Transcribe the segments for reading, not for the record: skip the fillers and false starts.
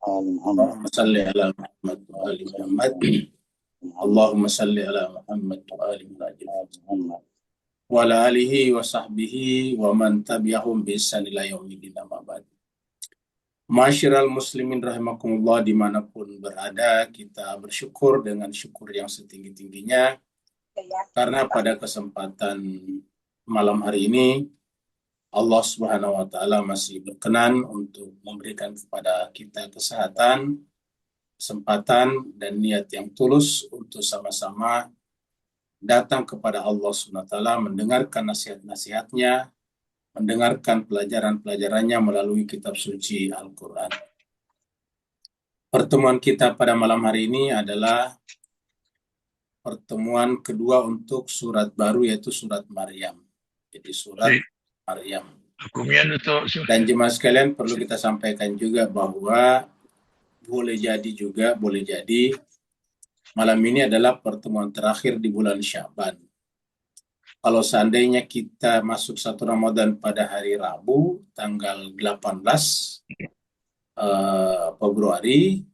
Allahumma salli ala Muhammad wa ali Muhammad. Allahumma salli ala Muhammad wa ali Muhammad. Wa ala alihi wa sahbihi wa man tabi'ahum bi ihsan ila yaumil amma ba'd. Masyiral muslimin rahimakumullah, dimanapun berada, kita bersyukur dengan syukur yang setinggi-tingginya karena pada kesempatan malam hari ini Allah Subhanahu wa taala masih berkenan untuk memberikan kepada kita kesehatan, kesempatan dan niat yang tulus untuk sama-sama datang kepada Allah Subhanahu wa taala, mendengarkan nasihat-nasihatnya, mendengarkan pelajaran-pelajarannya melalui kitab suci Al-Quran. Pertemuan kita pada malam hari ini adalah pertemuan kedua untuk surat baru, yaitu surat Maryam. Jadi surat Maryam. Dan jemaah sekalian, perlu kita sampaikan juga bahwa boleh jadi malam ini adalah pertemuan terakhir di bulan Sya'ban. Kalau seandainya kita masuk 1 Ramadan pada hari Rabu, tanggal 18 Februari,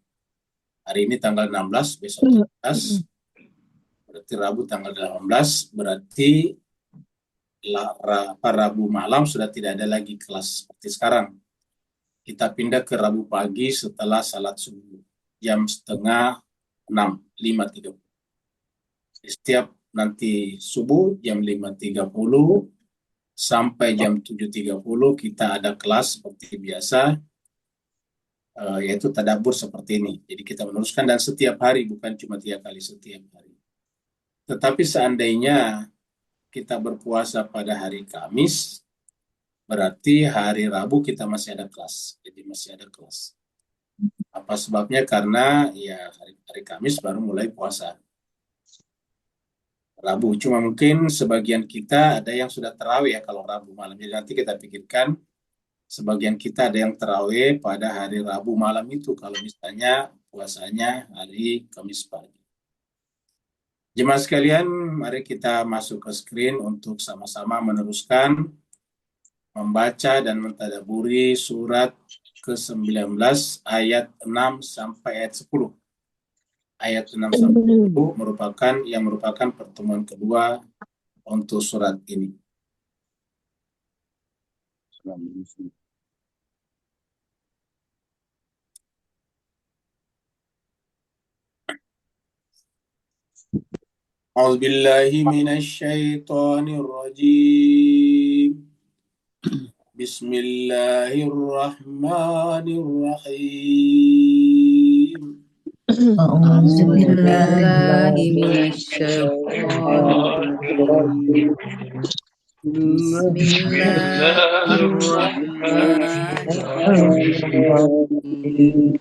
hari ini tanggal 16, besok 17, berarti Rabu tanggal 18, berarti Rabu malam sudah tidak ada lagi kelas seperti sekarang. Kita pindah ke Rabu pagi setelah salat subuh, jam 5:30. 5:30. Setiap nanti subuh jam 5:30 sampai jam 7:30 kita ada kelas seperti biasa, yaitu tadabbur seperti ini. Jadi kita meneruskan, dan setiap hari, bukan cuma 3 kali, setiap hari. Tetapi seandainya kita berpuasa pada hari Kamis, berarti hari Rabu kita masih ada kelas. Jadi masih ada kelas. Apa sebabnya? Karena ya hari Kamis baru mulai puasa. Rabu, cuma mungkin sebagian kita ada yang sudah tarawih ya kalau Rabu malam. Jadi nanti kita pikirkan, sebagian kita ada yang tarawih pada hari Rabu malam itu, kalau misalnya puasanya hari Kamis pagi. Jemaah sekalian, mari kita masuk ke screen untuk sama-sama meneruskan membaca dan mentadaburi surat ke-19 ayat 6 sampai ayat 10. Ayat 6 sampai 10 merupakan pertemuan kedua untuk surat ini. A'udzubillahi minasyaitonirrajim. Bismillahirrahmanirrahim. A'udzubillahi minasyaitonirrajim. Bismillahirrahmanirrahim.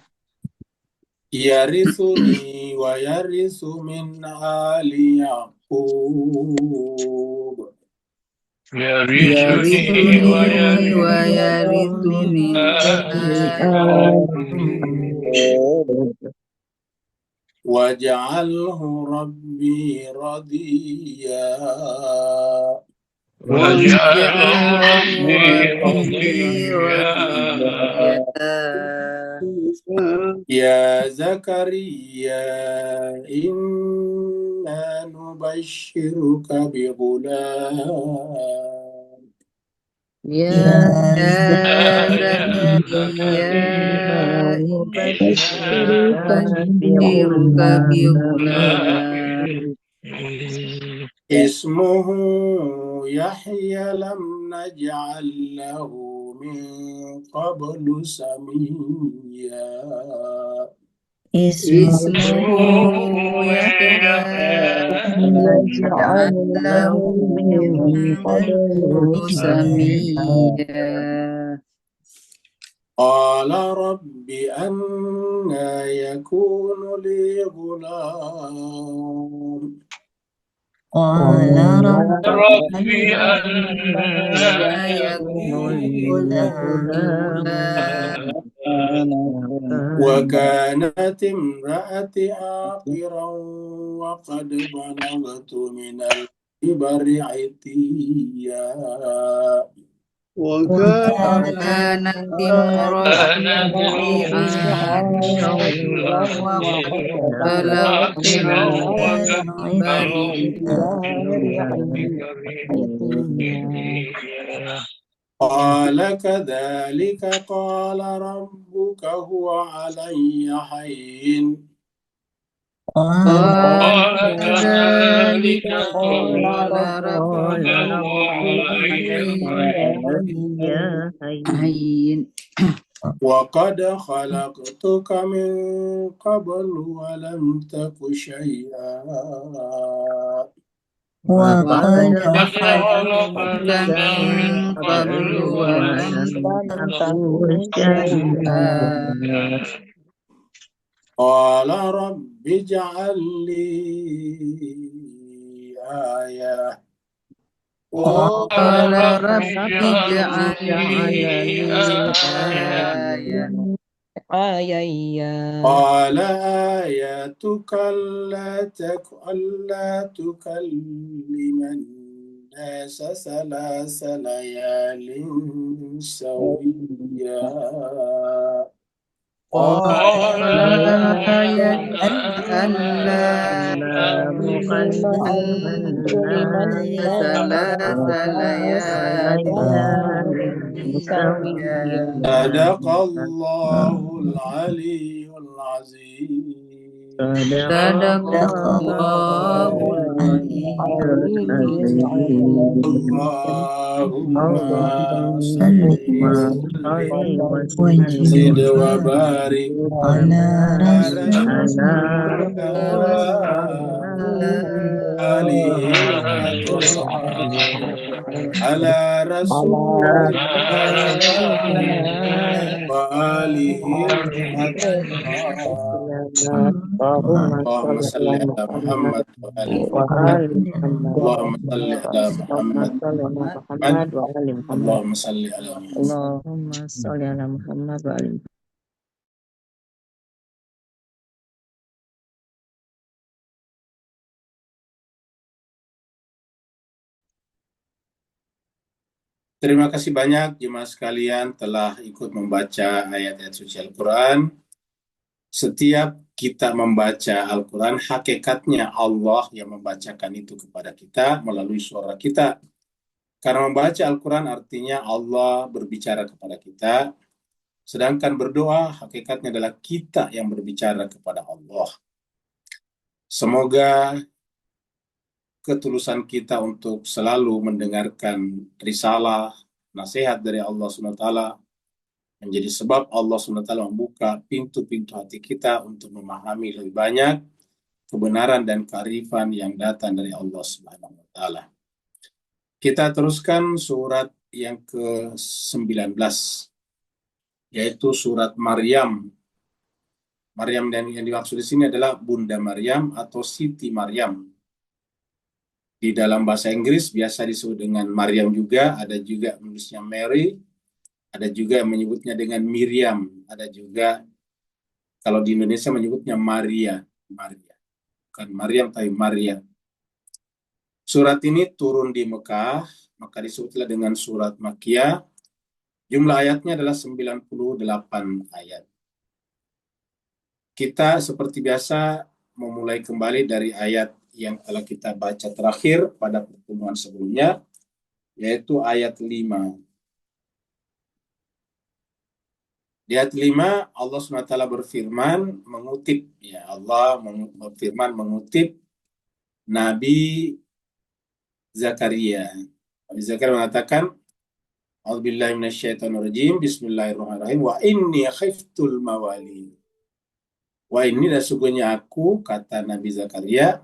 Yarithuni wa yarithu min ali Yaqub. Yarithuni wa yarithu min waj'alhu rabbi radiya. Ya Zakaria, inna nubashshiruka bi ghulam. Ya Zakaria, nubashshiruka bi ghulam. Ismuhu Yahya lam naj'al lahu min qablu samiyya. Ismuhu Yahya lam naj'al lahu min qablu samiyya. Qala rabbi anna yakunu li ghulam. Qala rabbi anna yakunu li ghulam. Wa kanat imra'ati aqiran wa qad balagtu min al-kibari 'itiyya. وكانت امرأتي عاقرا وقد بلغت من الكبر قال كذلك قال ربك هو علي حين قال كذلك قال ربك هو علي هين وقد خلقتك من قبل ولم تك شيئا وقد خلقتك من قبل ولم تك شيئا قال رب اجعل لي آية قال رب اجعل لي آية قال آياتك ألا تكلم الناس 3 ليال سويا قال آيتك ألا تكلم الناس 3 ليال سويا صدق الله العلي العظيم صدق الله العلي العظيم اللهم صل وسلم وبارك على رسولك وآله الأطهار على رسولك وآله الأطهار اللهم صل على محمد وآل محمد اللهم صل على محمد اللهم صل على محمد. Terima kasih banyak jemaah sekalian telah ikut membaca ayat-ayat suci Al-Quran. Setiap kita membaca Al-Quran, hakikatnya Allah yang membacakan itu kepada kita melalui suara kita. Karena membaca Al-Quran artinya Allah berbicara kepada kita, sedangkan berdoa hakikatnya adalah kita yang berbicara kepada Allah. Semoga ketulusan kita untuk selalu mendengarkan risalah, nasihat dari Allah SWT menjadi sebab Allah SWT membuka pintu-pintu hati kita untuk memahami lebih banyak kebenaran dan kearifan yang datang dari Allah SWT. Kita teruskan surat yang ke-19, yaitu surat Maryam. Maryam yang dimaksud di sini adalah Bunda Maryam atau Siti Maryam. Di dalam bahasa Inggris biasa disebut dengan Maryam juga, ada juga menulisnya Mary, ada juga menyebutnya dengan Miriam, ada juga kalau di Indonesia menyebutnya Maria. Bukan Maryam tapi Maria. Surat ini turun di Mekah, maka disebutlah dengan surat Makkiyah. Jumlah ayatnya adalah 98 ayat. Kita seperti biasa memulai kembali dari ayat yang telah kita baca terakhir pada pertemuan sebelumnya, yaitu ayat 5. Di ayat 5, Allah SWT berfirman, mengutip, ya Allah berfirman mengutip Nabi Zakaria. Nabi Zakaria mengatakan, A'udzubillahi minasyaitonirrajim, bismillahirrahmanirrahim, wa inni khiftul mawali. Wa inni, dan sungguhnya aku, kata Nabi Zakaria,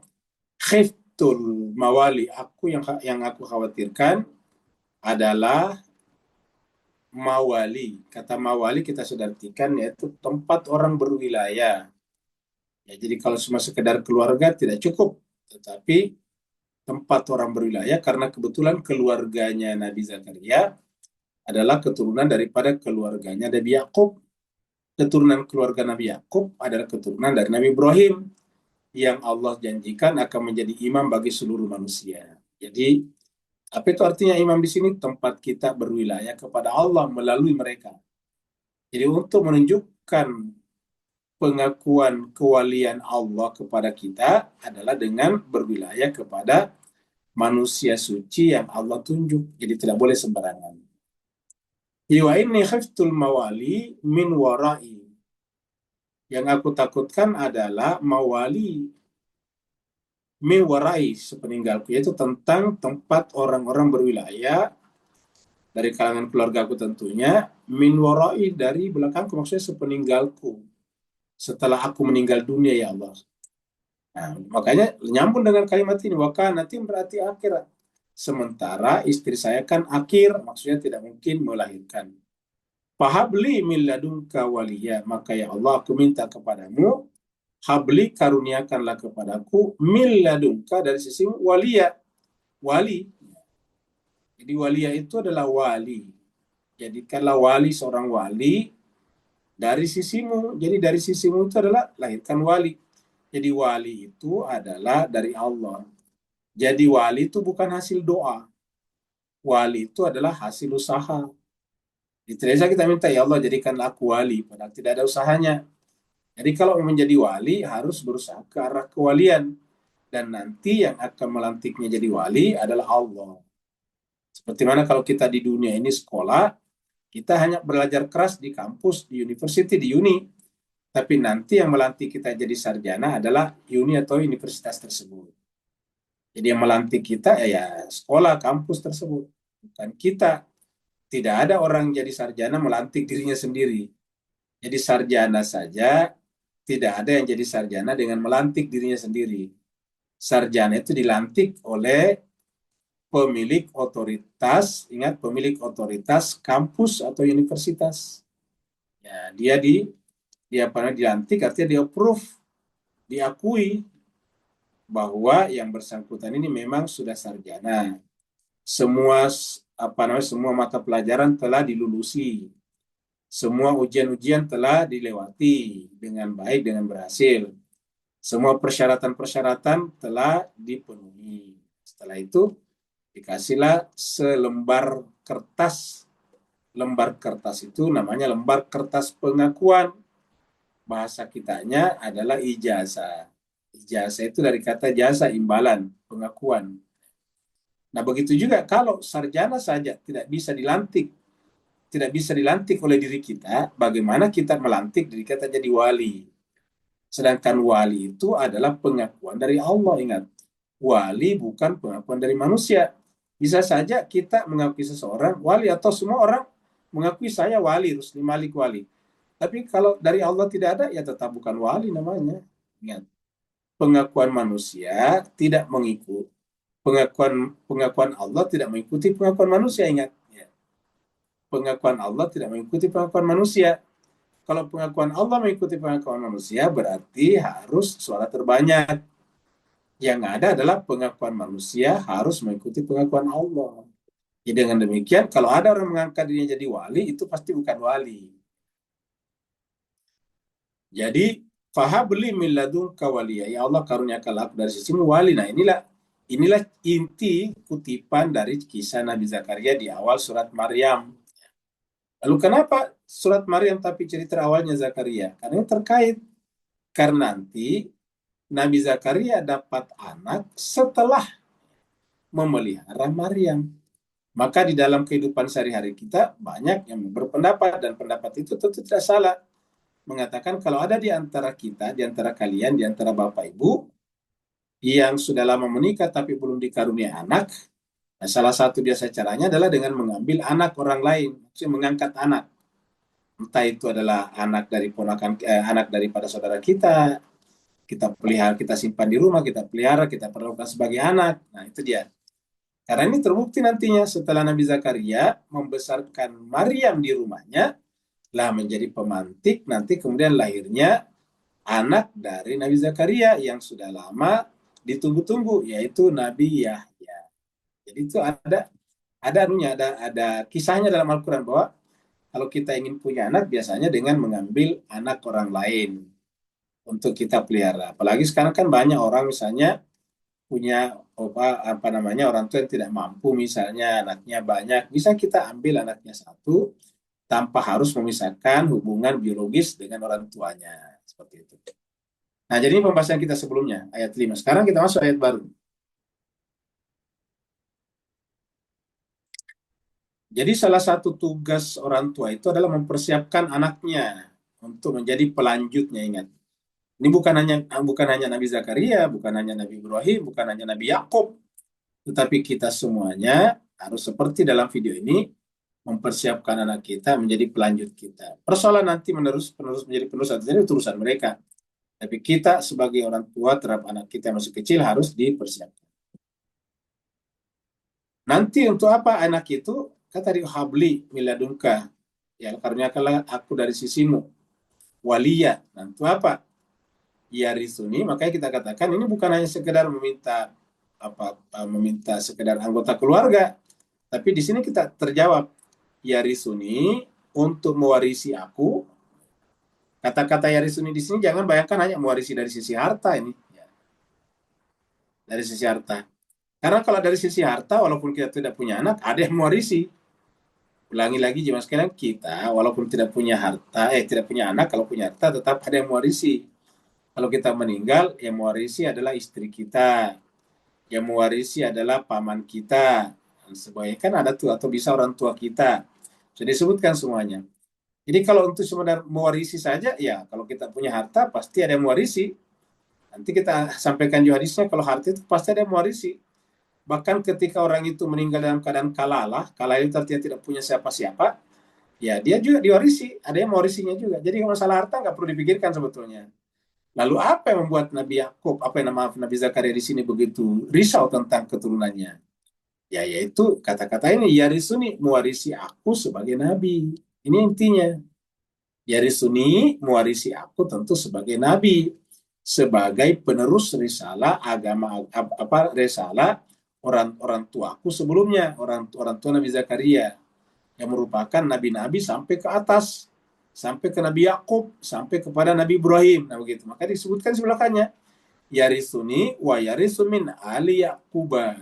khiftul mawali, aku yang aku khawatirkan adalah mawali. Kata mawali kita sudah artikan yaitu tempat orang berwilayah. Ya, jadi kalau cuma sekedar keluarga tidak cukup, tetapi tempat orang berwilayah karena kebetulan keluarganya Nabi Zakaria adalah keturunan daripada keluarganya Nabi Yakub. Keturunan keluarga Nabi Yakub adalah keturunan dari Nabi Ibrahim yang Allah janjikan akan menjadi imam bagi seluruh manusia. Jadi Apa itu artinya imam di sini? Tempat kita berwilayah kepada Allah melalui mereka. Jadi untuk menunjukkan pengakuan kewalian Allah kepada kita adalah dengan berwilayah kepada manusia suci yang Allah tunjuk. Jadi tidak boleh sembarangan. Wa inni khiftul mawali min warai. Yang aku takutkan adalah mawali min warai sepeninggalku, yaitu tentang tempat orang-orang berwilayah dari kalangan keluarga aku tentunya, min warai dari belakangku, maksudnya sepeninggalku, setelah aku meninggal dunia ya Allah. Nah, makanya nyambung dengan kalimat ini, nanti berarti akhirat. Sementara istri saya kan akhir, maksudnya tidak mungkin melahirkan. Fahabli min ladunka waliya, maka ya Allah aku minta kepadamu, habli karuniakanlah kepadaku min ladunka dari sisi waliya, wali. Jadi waliya itu adalah wali. Jadikanlah wali seorang wali dari sisimu. Jadi dari sisimu itu adalah lahirkan wali. Jadi wali itu adalah dari Allah. Jadi wali itu bukan hasil doa. Wali itu adalah hasil usaha. Di Teresa kita minta, ya Allah jadikanlah aku wali, padahal tidak ada usahanya. Jadi kalau menjadi wali harus berusaha ke arah kewalian. Dan nanti yang akan melantiknya jadi wali adalah Allah. Seperti mana kalau kita di dunia ini sekolah, kita hanya belajar keras di kampus, di university, di uni. Tapi nanti yang melantik kita jadi sarjana adalah uni atau universitas tersebut. Jadi yang melantik kita ya sekolah, kampus tersebut. Bukan kita. Tidak ada orang jadi sarjana melantik dirinya sendiri. Jadi sarjana saja, tidak ada yang jadi sarjana dengan melantik dirinya sendiri. Sarjana itu dilantik oleh pemilik otoritas, ingat pemilik otoritas kampus atau universitas. Ya, dia pernah dilantik artinya dia approve, diakui bahwa yang bersangkutan ini memang sudah sarjana. Semua mata pelajaran telah dilulusi. Semua ujian-ujian telah dilewati dengan baik, dengan berhasil. Semua persyaratan-persyaratan telah dipenuhi. Setelah itu dikasihlah selembar kertas. Lembar kertas itu namanya lembar kertas pengakuan. Bahasa kitanya adalah ijazah. Ijazah itu dari kata jasa, imbalan, pengakuan. Nah, begitu juga kalau sarjana saja tidak bisa dilantik oleh diri kita, bagaimana kita melantik diri kita jadi wali? Sedangkan wali itu adalah pengakuan dari Allah, ingat. Wali bukan pengakuan dari manusia. Bisa saja kita mengakui seseorang wali atau semua orang mengakui saya wali, Rusli Malik wali. Tapi kalau dari Allah tidak ada, ya tetap bukan wali namanya. Ingat, pengakuan manusia tidak mengikut pengakuan Allah tidak mengikuti pengakuan manusia, ingat. Ya. Pengakuan Allah tidak mengikuti pengakuan manusia. Kalau pengakuan Allah mengikuti pengakuan manusia, berarti harus suara terbanyak. Yang ada adalah pengakuan manusia harus mengikuti pengakuan Allah. Jadi dengan demikian, kalau ada orang mengangkat dirinya jadi wali, itu pasti bukan wali. Jadi, fahabli min ladunka waliya. Ya Allah karuniakanlah aku dari sisimu wali. Nah, inilah inti kutipan dari kisah Nabi Zakaria di awal surat Maryam. Lalu kenapa surat Maryam tapi cerita awalnya Zakaria? Karena terkait. Karena nanti Nabi Zakaria dapat anak setelah memelihara Maryam. Maka di dalam kehidupan sehari-hari kita banyak yang berpendapat, dan pendapat itu tentu tidak salah. Mengatakan kalau ada di antara kita, di antara kalian, di antara Bapak Ibu, yang sudah lama menikah tapi belum dikarunia anak, nah salah satu biasa caranya adalah dengan mengambil anak orang lain, maksudnya mengangkat anak. Entah itu adalah anak dari anak daripada saudara kita pelihara, kita simpan di rumah, kita pelihara, kita perlakukan sebagai anak. Nah, itu dia. Karena ini terbukti nantinya setelah Nabi Zakaria membesarkan Maryam di rumahnya, lah menjadi pemantik, nanti kemudian lahirnya anak dari Nabi Zakaria yang sudah lama ditunggu-tunggu, yaitu Nabi Yahya. Jadi itu ada kisahnya dalam Al-Quran bahwa kalau kita ingin punya anak, biasanya dengan mengambil anak orang lain untuk kita pelihara. Apalagi sekarang kan banyak orang misalnya punya apa namanya orang tua yang tidak mampu, misalnya anaknya banyak, bisa kita ambil anaknya satu tanpa harus memisahkan hubungan biologis dengan orang tuanya, seperti itu. Nah, jadi ini pembahasan kita sebelumnya, ayat 5. Sekarang kita masuk ayat baru. Jadi salah satu tugas orang tua itu adalah mempersiapkan anaknya untuk menjadi pelanjutnya, ingat. Ini bukan hanya Nabi Zakaria, bukan hanya Nabi Ibrahim, bukan hanya Nabi Yakub, tetapi kita semuanya harus seperti dalam video ini mempersiapkan anak kita menjadi pelanjut kita. Persoalan nanti penerus menjadi penerus atau tidak itu urusan mereka. Tapi kita sebagai orang tua terhadap anak kita yang masih kecil harus dipersiapkan. Nanti untuk apa anak itu? Kata di habli miladunka, ya karuniakanlah aku dari sisimu, waliya. Nah, untuk apa? Yarisuni, makanya kita katakan ini bukan hanya sekedar meminta sekedar anggota keluarga, tapi di sini kita terjawab yarisuni untuk mewarisi aku. Kata-kata yarisuni di sini jangan bayangkan hanya mewarisi dari sisi harta ini, dari sisi harta. Karena kalau dari sisi harta, walaupun kita tidak punya anak, ada yang mewarisi. Ulangi lagi jemaah sekalian, kita walaupun tidak punya harta, tidak punya anak, kalau punya harta tetap ada yang mewarisi. Kalau kita meninggal, yang mewarisi adalah istri kita, yang mewarisi adalah paman kita, sebaiknya kan ada tuh, atau bisa orang tua kita. Sudah disebutkan semuanya. Jadi kalau untuk sebenarnya mewarisi saja, ya kalau kita punya harta pasti ada yang mewarisi. Nanti kita sampaikan juga hadisnya, kalau harta itu pasti ada yang mewarisi. Bahkan ketika orang itu meninggal dalam keadaan kalalah itu artinya tidak punya siapa-siapa, ya dia juga diwarisi, ada yang mewarisinya juga. Jadi masalah harta nggak perlu dipikirkan sebetulnya. Lalu apa yang membuat Nabi Yakub, Nabi Zakaria di sini begitu risau tentang keturunannya? Ya, yaitu kata-kata ini, yarisuni, mewarisi aku sebagai nabi. Ini intinya. Yarisuni, mewarisi aku tentu sebagai nabi, sebagai penerus risalah agama risalah orang tuaku sebelumnya, orang tua Nabi Zakaria yang merupakan nabi-nabi sampai ke atas, sampai ke Nabi Yakub, sampai kepada Nabi Ibrahim. Nah begitu. Maka disebutkan sebelahnya, yarisuni wa yarisu min ali Yaquba,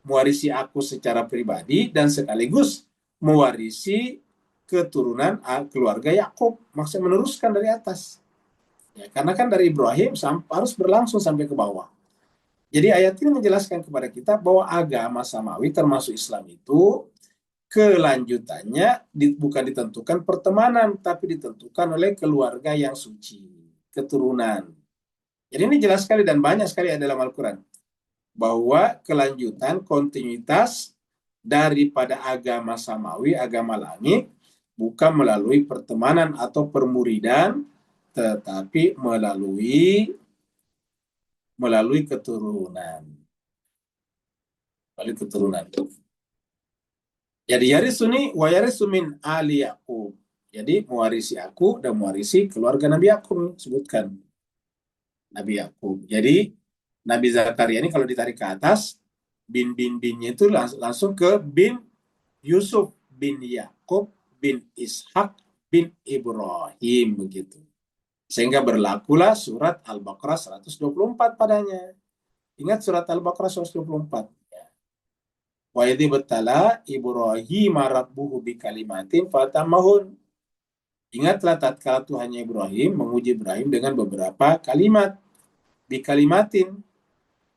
mewarisi aku secara pribadi dan sekaligus mewarisi keturunan keluarga Yakub, maksudnya meneruskan dari atas. Ya, karena kan dari Ibrahim harus berlangsung sampai ke bawah. Jadi ayat ini menjelaskan kepada kita bahwa agama samawi termasuk Islam itu kelanjutannya bukan ditentukan pertemanan, tapi ditentukan oleh keluarga yang suci, keturunan. Jadi ini jelas sekali dan banyak sekali dalam Al-Quran bahwa kelanjutan kontinuitas daripada agama samawi, agama langit, bukan melalui pertemanan atau permuridan, tetapi melalui keturunan. Melalui keturunan. Jadi yarisuni wa yarisu min ali Yaqub. Jadi mewarisi aku dan mewarisi keluarga Nabi Yakub, sebutkan Nabi Yakub. Jadi Nabi Zakaria ini kalau ditarik ke atas, binnya itu langsung ke bin Yusuf bin Yakub bin Ishak bin Ibrahim, begitu. Sehingga berlakulah surat Al-Baqarah 124 padanya. Ingat surat Al-Baqarah 124. Wa idh ibtala Ibrahim rabbuhu bikalimatin fatamahun. Ingatlah tatkala Tuhannya Ibrahim menguji Ibrahim dengan beberapa kalimat. Bikalimatin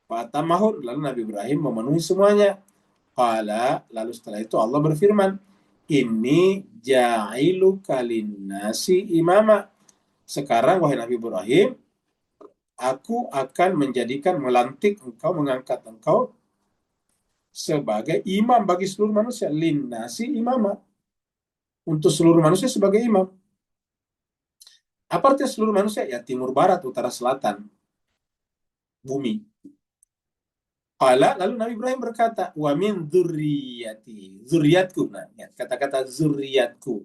fatamahun, lalu Nabi Ibrahim memenuhi semuanya. Qala, lalu setelah itu Allah berfirman, ini ja'iluka linnasi imama. Sekarang wahai Nabi Ibrahim, aku akan melantik engkau, mengangkat engkau sebagai imam bagi seluruh manusia. Linnasi imama, untuk seluruh manusia sebagai imam. Apa artinya seluruh manusia? Ya timur, barat, utara, selatan bumi. Qala, lalu Nabi Ibrahim berkata, wa min dzurriyyati, zuriatku. Nah, kata-kata zuriatku.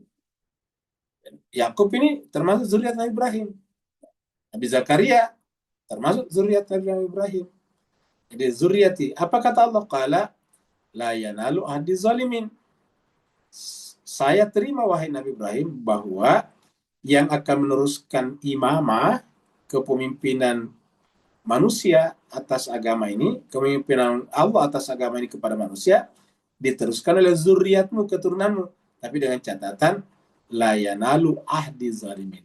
Yakub ini termasuk zuriat Nabi Ibrahim. Nabi Zakaria termasuk zuriat Nabi Ibrahim. Jadi zuriati. Apa kata Allah? Qala la yanalu ahdi zalimin. Saya terima wahai Nabi Ibrahim bahwa yang akan meneruskan imamah, kepemimpinan manusia atas agama ini, kepemimpinan Allah atas agama ini kepada manusia, diteruskan oleh zuriatmu, keturunanmu. Tapi dengan catatan, la yanalu ahdi zalimin.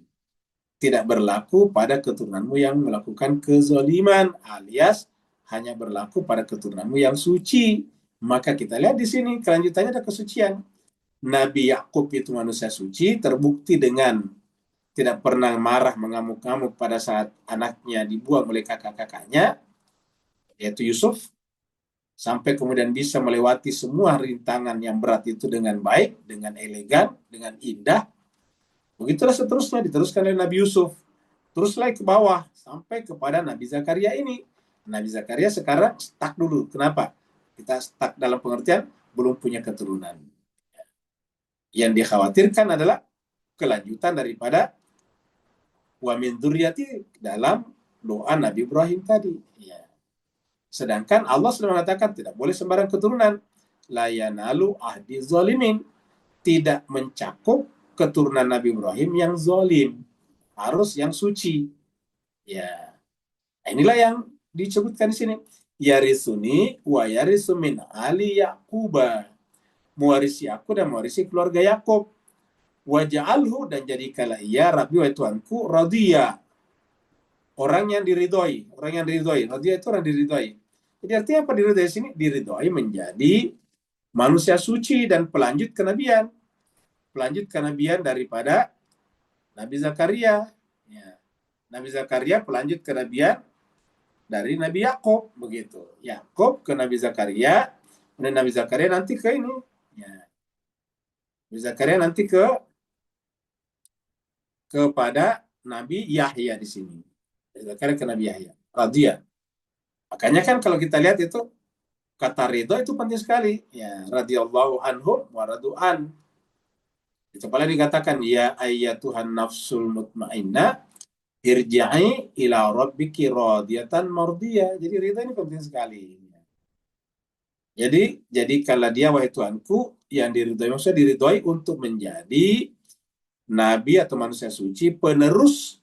Tidak berlaku pada keturunanmu yang melakukan kezaliman, alias hanya berlaku pada keturunanmu yang suci. Maka kita lihat di sini, kelanjutannya ada kesucian. Nabi Yakub itu manusia suci, terbukti dengan tidak pernah marah mengamuk-ngamuk pada saat anaknya dibuang oleh kakak-kakaknya, yaitu Yusuf, sampai kemudian bisa melewati semua rintangan yang berat itu dengan baik, dengan elegan, dengan indah. Begitulah seterusnya diteruskan oleh Nabi Yusuf. Teruslah ke bawah sampai kepada Nabi Zakaria ini. Nabi Zakaria sekarang stuck dulu. Kenapa? Kita stuck dalam pengertian belum punya keturunan. Yang dikhawatirkan adalah kelanjutan daripada wa min dzurriyyati dalam doa Nabi Ibrahim tadi. Ya. Sedangkan Allah sudah mengatakan tidak boleh sembarang keturunan. La yanalu ahdi zalimin. Tidak mencakup keturunan Nabi Ibrahim yang zalim. Harus yang suci. Ya. Inilah yang disebutkan di sini. Yarisuni wa yarisu min ali Yaquba. Mewarisi aku dan mewarisi keluarga Yakub. Waja'alhu, dan jadikanlah ia Rabbi wa Tuhanku radhiya, orang yang diridhoi. Radhiya itu orang diridhoi. Jadi artinya apa diridhoi sini? Diridhoi menjadi manusia suci dan pelanjut kenabian. Pelanjut kenabian daripada Nabi Zakaria. Ya. Nabi Zakaria pelanjut kenabian dari Nabi Yakub, begitu. Yakub ke Nabi Zakaria, dan Nabi Zakaria nanti ke ini. Ya. Nabi Zakaria nanti kepada Nabi Yahya di sini. Zakaria ke Nabi Yahya. Radhiya. Makanya kan kalau kita lihat itu kata ridho itu penting sekali. Ya, radhiyallahu anhum wa radu'an. Itu paling dikatakan ya ayyatuhan nafsul mutmainnah irji'i ila rabbiki radiyatan mardiyah. Jadi ridho ini penting sekali. Jadi kalau dia wahai Tuhanku yang diridhoi, maksudnya diridhoi untuk menjadi nabi atau manusia suci, penerus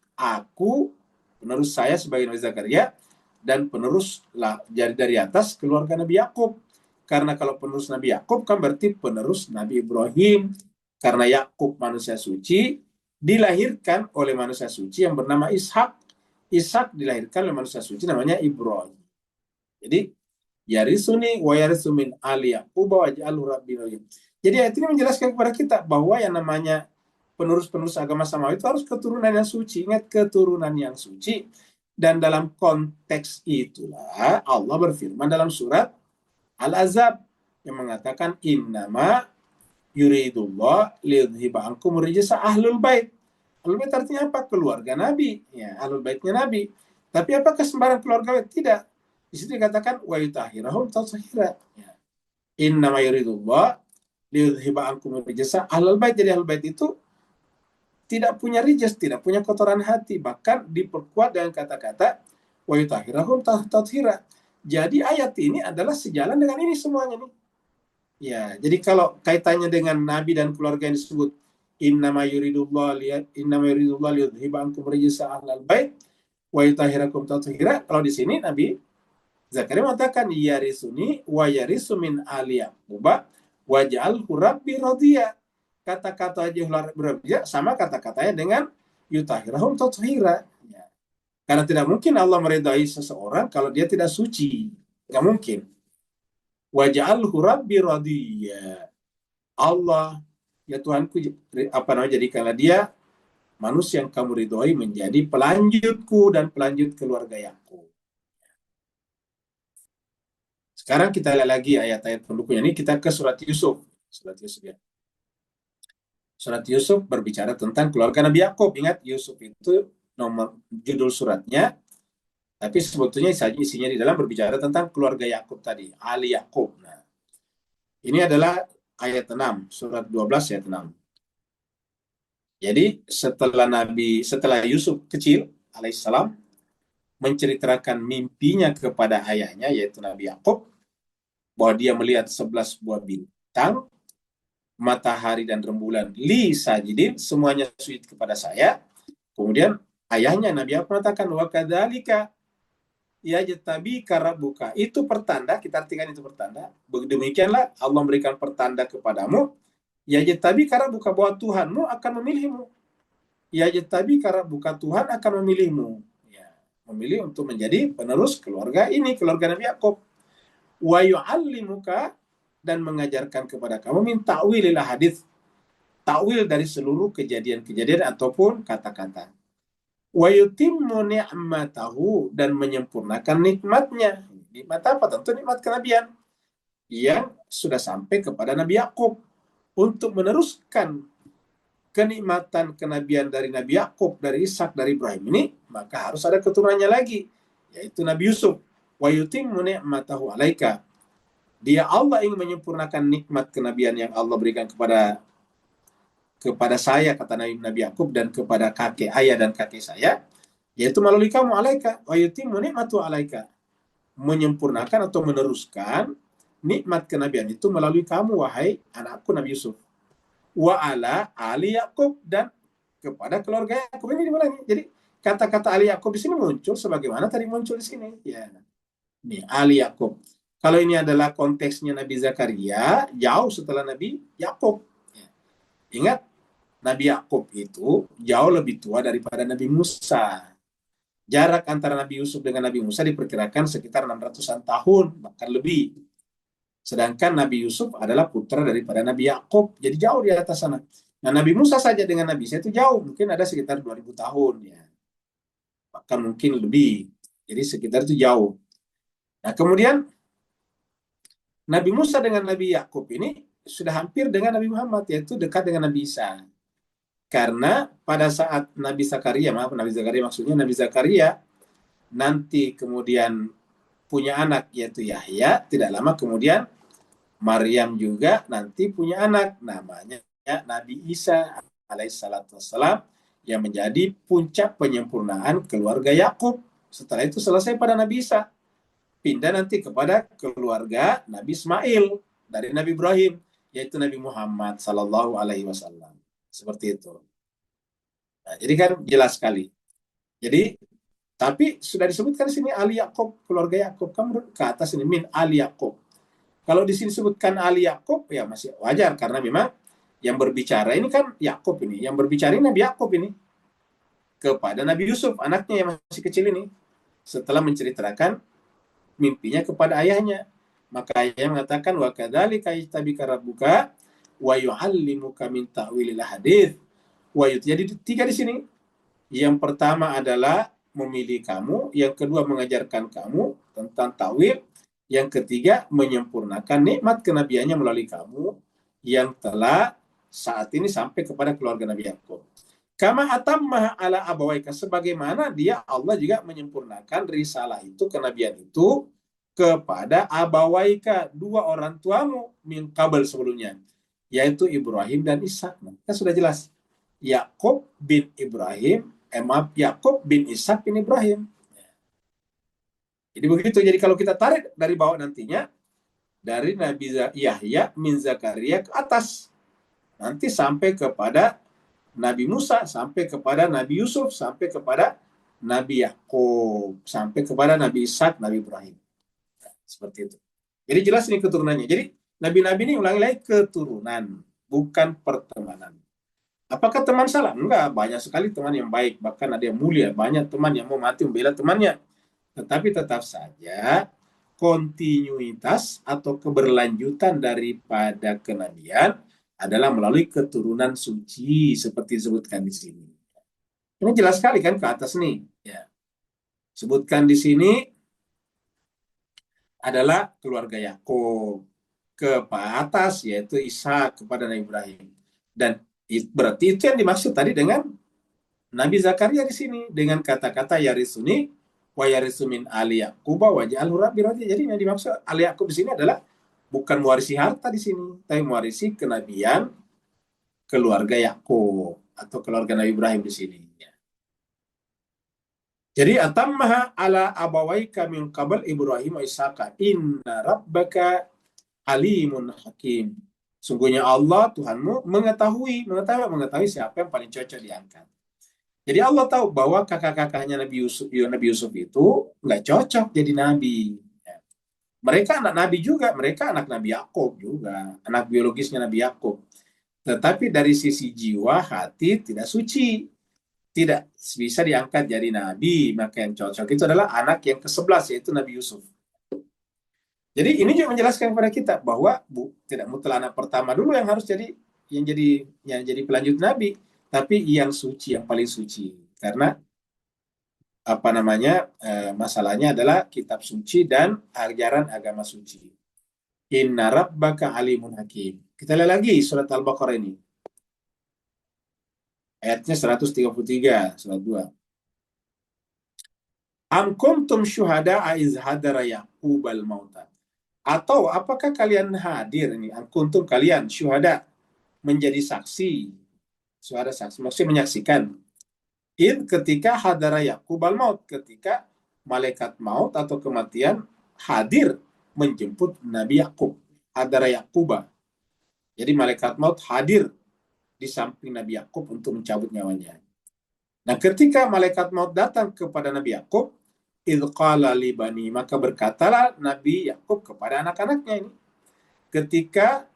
saya sebagai Nabi Zakaria, dan penerus dari atas keluarga Nabi Yakub. Karena kalau penerus Nabi Yakub kan berarti penerus Nabi Ibrahim. Karena Yakub manusia suci, dilahirkan oleh manusia suci yang bernama Ishak. Ishak dilahirkan oleh manusia suci namanya Ibrahim. Jadi yarisuni wa yarisu min ali Yaqub wa ja'alhu rabbi radhiya. Jadi ayat ini menjelaskan kepada kita bahwa yang namanya penerus-penerus agama samawi itu harus keturunan yang suci. Ingat, keturunan yang suci. Dan dalam konteks itulah Allah berfirman dalam surat Al-Ahzab yang mengatakan innama yuridullah liyudhiba ankum rijsa ahlul bait. Ahlul bait artinya apa? Keluarga Nabi. Ya, ahlul baitnya Nabi. Tapi apakah sembarang keluarga bait? Tidak. Di situ dikatakan wa yutahhirahum tathhira. Ya. Innama yuridullah liyudhiba ankum rijsa ahlul bait. Jadi ahlul bait itu tidak punya rijas, tidak punya kotoran hati, bahkan diperkuat dengan kata-kata wa yutahhirahum tathhira. Jadi ayat ini adalah sejalan dengan ini semuanya nih. Ya, jadi kalau kaitannya dengan Nabi dan keluarga yang disebut innama yuridullah liyudhiba ankum rijsa ahlal bait wa yutahhirakum tathhira, kalau di sini Nabi Zakaria mengatakan yarisuni wa yarisu min ali Yaqub wa ja'alhu rabbi radhiya. Kata-kata berbeda sama kata-katanya dengan yutahhirahum tathhira. Ya. Karena tidak mungkin Allah meridai seseorang kalau dia tidak suci. Nggak mungkin. Wa ja'alhu rabbi radhiya. Allah, ya Tuhanku, jadikanlah dia manusia yang kamu ridhoi menjadi pelanjutku dan pelanjut keluarga Yakub. Sekarang kita lihat lagi ayat-ayat pendukungnya. Ini kita ke surat Yusuf. Surat Yusuf ya. Surat Yusuf berbicara tentang keluarga Nabi Yakub. Ingat, Yusuf itu nomor judul suratnya, tapi sebetulnya isinya di dalam berbicara tentang keluarga Yakub tadi, Ali Yakub. Nah, ini adalah ayat 6, surat 12 ayat 6. Jadi setelah Yusuf kecil alaihissalam menceritakan mimpinya kepada ayahnya yaitu Nabi Yakub, bahwa dia melihat 11 buah bintang, matahari dan rembulan li sajidin, semuanya sujud kepada saya. Kemudian ayahnya Nabi Yakub mengatakan wa kadzalika, yajtabika rabbuka. Itu pertanda, kita artikan itu pertanda. Demikianlah Allah memberikan pertanda kepadamu, yajtabika rabbuka, bahwa Tuhanmu akan memilihmu. Yajtabika rabbuka, Tuhan akan memilihmu. Ya, memilih untuk menjadi penerus keluarga ini, keluarga Nabi Yakub. Wa yu'allimuka, dan mengajarkan kepada kamu min ta'wilil hadits, takwil dari seluruh kejadian-kejadian ataupun kata-kata. Wa yutimmu ni'matahu, dan menyempurnakan nikmatnya. Nikmat apa? Tentu nikmat kenabian yang sudah sampai kepada Nabi Yakub. Untuk meneruskan kenikmatan kenabian dari Nabi Yakub, dari Ishak, dari Ibrahim ini, maka harus ada keturunannya lagi, yaitu Nabi Yusuf. Wa yutimmu ni'matahu alaika. Dia Allah ingin menyempurnakan nikmat kenabian yang Allah berikan kepada saya, kata Nabi Yakub, dan kepada kakek ayah dan kakek saya, yaitu melalui kamu, alaika. Wa yutimmu ni'matu alaika. Menyempurnakan atau meneruskan nikmat kenabian itu melalui kamu, wahai anakku Nabi Yusuf. Wa ala ali Yakub, dan kepada keluarga Yakub. Ini dimulai. Jadi kata-kata ali Yakub di sini muncul sebagaimana tadi muncul di sini. Ya. Nih, ali Yakub. Kalau ini adalah konteksnya Nabi Zakaria, jauh setelah Nabi Yakub. Ya. Ingat, Nabi Yakub itu jauh lebih tua daripada Nabi Musa. Jarak antara Nabi Yusuf dengan Nabi Musa diperkirakan sekitar 600-an tahun, bahkan lebih. Sedangkan Nabi Yusuf adalah putra daripada Nabi Yakub, jadi jauh di atas sana. Nah, Nabi Musa saja dengan Nabi Isa itu jauh, mungkin ada sekitar 2000 tahun ya. Bahkan mungkin lebih. Jadi sekitar itu jauh. Nah, kemudian Nabi Musa dengan Nabi Yakub ini sudah hampir dengan Nabi Muhammad, yaitu dekat dengan Nabi Isa. Karena pada saat Nabi Zakaria maksudnya Nabi Zakaria nanti kemudian punya anak, yaitu Yahya, tidak lama kemudian Maryam juga nanti punya anak, namanya Nabi Isa alaihissalatu wassalam, yang menjadi puncak penyempurnaan keluarga Yakub. Setelah itu selesai pada Nabi Isa, pindah nanti kepada keluarga Nabi Ismail dari Nabi Ibrahim, yaitu Nabi Muhammad sallallahu alaihi wasallam. Seperti itu. Nah, jadi kan jelas sekali. Jadi, tapi sudah disebutkan di sini Ali Yakub, keluarga Yakub. Kamu ke atas ini min Ali Yakub. Kalau di sini disebutkan Ali Yakub, ya masih wajar karena memang yang berbicara ini kan Yakub ini, yang berbicara ini Nabi Yakub ini kepada Nabi Yusuf, anaknya yang masih kecil ini, setelah menceritakan mimpinya kepada ayahnya. Maka ayah mengatakan, wa kadzalika yajtabika rabbuka wa yu'allimuka min ta'wilil hadits. Jadi 3 di sini. Yang pertama adalah memilih kamu, yang kedua mengajarkan kamu tentang ta'wil, yang ketiga menyempurnakan nikmat kenabiannya melalui kamu yang telah saat ini sampai kepada keluarga Nabi Yakub. Kama atamma ala abawaika, sebagaimana dia Allah juga menyempurnakan risalah itu, kenabian itu kepada abawaika, 2 orang tuamu min qabl sebelumnya, yaitu Ibrahim dan Ishak. Kan sudah jelas. Yakub bin Ibrahim, Yakub bin Ishak bin Ibrahim. Jadi begitu. Jadi kalau kita tarik dari bawah nantinya, dari Nabi Yahya min Zakaria ke atas, nanti sampai kepada Nabi Musa, sampai kepada Nabi Yusuf, sampai kepada Nabi Yakub, sampai kepada Nabi Ishak, Nabi Ibrahim. Seperti itu. Jadi jelas ini keturunannya. Jadi Nabi-Nabi ini ulangi lagi keturunan, bukan pertemanan. Apakah teman salah? Enggak, banyak sekali teman yang baik, bahkan ada yang mulia, banyak teman yang mau mati membela temannya. Tetapi tetap saja kontinuitas atau keberlanjutan daripada kenabian adalah melalui keturunan suci seperti disebutkan di sini. Ini jelas sekali kan ke atas nih. Ya. Sebutkan di sini adalah keluarga Yakub, ke atas yaitu Ishak kepada Nabi Ibrahim. Dan berarti itu yang dimaksud tadi dengan Nabi Zakaria di sini dengan kata-kata yarisuni wa yarisu min ali Yaqub wa ja'alhu rabbi radiya. Jadi yang dimaksud ali Yaqub di sini adalah bukan mewarisi harta di sini, tapi mewarisi kenabian keluarga Yakub atau keluarga Nabi Ibrahim di sini. Jadi atammaha ala abawaika min qabl Ibrahim wa Ishaqa inna rabbaka alimun hakim. Sungguhnya Allah Tuhanmu mengetahui siapa yang paling cocok diangkat. Jadi Allah tahu bahwa kakak-kakaknya Nabi Yusuf itu nggak cocok jadi nabi. Mereka anak nabi juga, mereka anak Nabi Yakub juga, anak biologisnya Nabi Yakub. Tetapi dari sisi jiwa, hati tidak suci, tidak bisa diangkat jadi nabi. Maka yang cocok itu adalah anak yang ke-11, yaitu Nabi Yusuf. Jadi ini juga menjelaskan kepada kita bahwa tidak mutlak anak pertama dulu yang harus jadi pelanjut nabi, tapi yang suci, yang paling suci. Karena masalahnya adalah kitab suci dan ajaran agama suci. Inna rabbaka alimun hakim. Kita lihat lagi surat Al-Baqarah ini. Ayatnya 133, surat 2. Am kuntum syuhada'a iz hadara Yaqubal mauta. Atau apakah kalian hadir ini? Am kuntum, kalian syuhada, menjadi saksi. Syuhada saksi, maksudnya menyaksikan. Ketika hadara Yaqubal maut, ketika malaikat maut atau kematian hadir menjemput Nabi Yakub. Hadara Yaquba. Jadi malaikat maut hadir di samping Nabi Yakub untuk mencabut nyawanya. Nah, ketika malaikat maut datang kepada Nabi Yakub, idh qala li bani, maka berkatalah Nabi Yakub kepada anak-anaknya ini. Ketika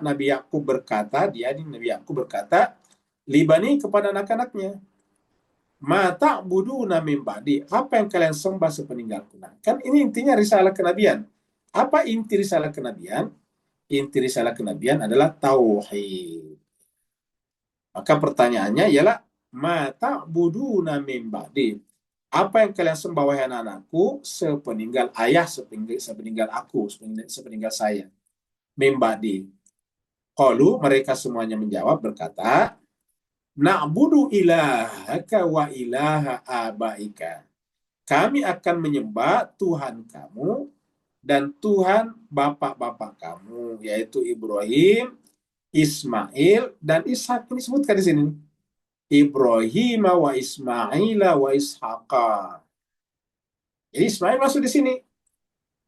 Nabi Yakub berkata, Nabi Yakub berkata li bani kepada anak-anaknya, ma ta'buduna min ba'di, apa yang kalian sembah sepeninggalku. Nah, kan ini intinya risalah kenabian. Apa inti risalah kenabian? Inti risalah kenabian adalah tauhid. Maka pertanyaannya ialah mata buduna min ba'di. Apa yang kalian sembah wahai anak-anakku sepeninggal ayah, sepeninggal aku, sepeninggal saya. Min ba'di. Qalu, mereka semuanya menjawab berkata, na'budu ilahaka wa ilaha abaika. Kami akan menyembah Tuhan kamu dan Tuhan bapak-bapak kamu, yaitu Ibrahim, Ismail, dan Ishak. Ini disebutkan di sini. Ibrahim wa Ismail wa Ishaqa. Jadi Ismail masuk di sini.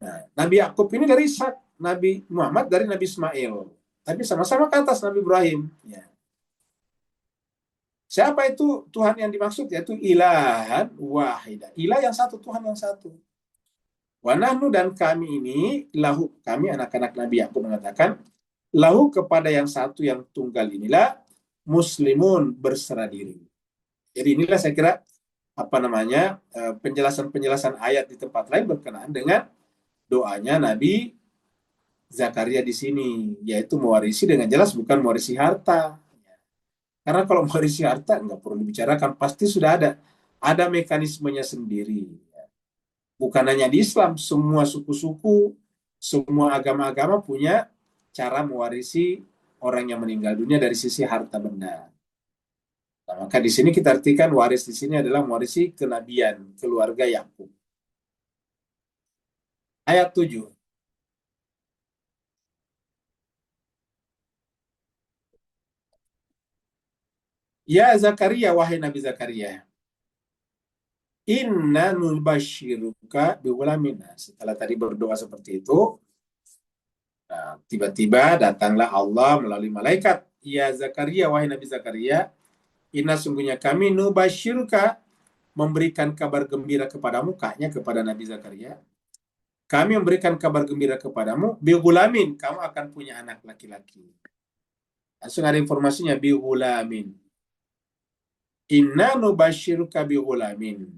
Nah, Nabi Yakub ini dari Ishak, Nabi Muhammad dari Nabi Ismail. Tapi sama-sama ke atas Nabi Ibrahim. Ya. Siapa itu Tuhan yang dimaksud? Yaitu ilahan wahidah. Ilah yang satu, Tuhan yang satu. Wa nahnu, dan kami ini, lahu, kami anak-anak Nabi Yakub mengatakan, lahu, kepada yang satu yang tunggal inilah muslimun, berserah diri. Jadi inilah saya kira penjelasan-penjelasan ayat di tempat lain berkenaan dengan doanya Nabi Zakaria di sini, yaitu mewarisi, dengan jelas bukan mewarisi harta. Karena kalau mewarisi harta nggak perlu dibicarakan, pasti sudah ada mekanismenya sendiri. Bukan hanya di Islam, semua suku-suku, semua agama-agama punya cara mewarisi orang yang meninggal dunia dari sisi harta benda. Nah, maka di sini kita artikan waris di sini adalah mewarisi kenabian keluarga Yakub. Ayat 7. Ya Zakaria, wahai Nabi Zakaria, inna nubashiruka bighulamin. Setelah tadi berdoa seperti itu, nah, tiba-tiba datanglah Allah melalui malaikat. Ya Zakaria, wahai Nabi Zakaria, inna sungguhnya kami nubashiruka, memberikan kabar gembira kepadamu, kaknya kepada Nabi Zakaria. Kami memberikan kabar gembira kepadamu, bighulamin, kamu akan punya anak laki-laki. Langsung ada informasinya, bighulamin. Inna nubashiruka bighulamin.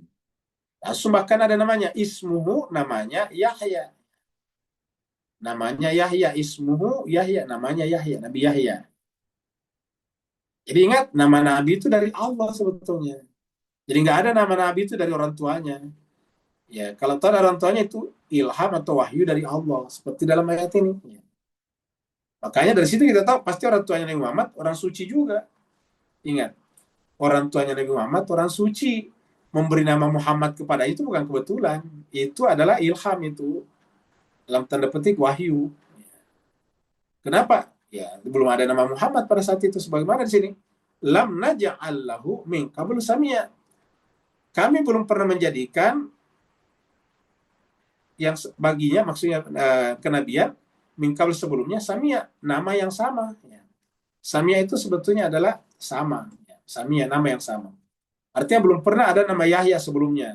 Langsung bahkan ada namanya, ismuhu, namanya Yahya. Namanya Yahya, ismuhu Yahya, namanya Yahya, Nabi Yahya. Jadi ingat, nama Nabi itu dari Allah sebetulnya. Jadi nggak ada nama Nabi itu dari orang tuanya. Ya, kalau tahu orang tuanya itu ilham atau wahyu dari Allah, seperti dalam ayat ini. Ya. Makanya dari situ kita tahu pasti orang tuanya Nabi Muhammad orang suci juga. Ingat, orang tuanya Nabi Muhammad orang suci. Memberi nama Muhammad kepada itu bukan kebetulan. Itu adalah ilham itu. Dalam tanda petik wahyu. Kenapa? Ya, belum ada nama Muhammad pada saat itu. Sebagaimana di sini. Lam naja'al lahu min qablu samia. Kami belum pernah menjadikan yang baginya, maksudnya kenabian, min qablu sebelumnya samia, nama yang sama. Ya. Samia itu sebetulnya adalah sama. Ya. Samia, nama yang sama. Artinya belum pernah ada nama Yahya sebelumnya.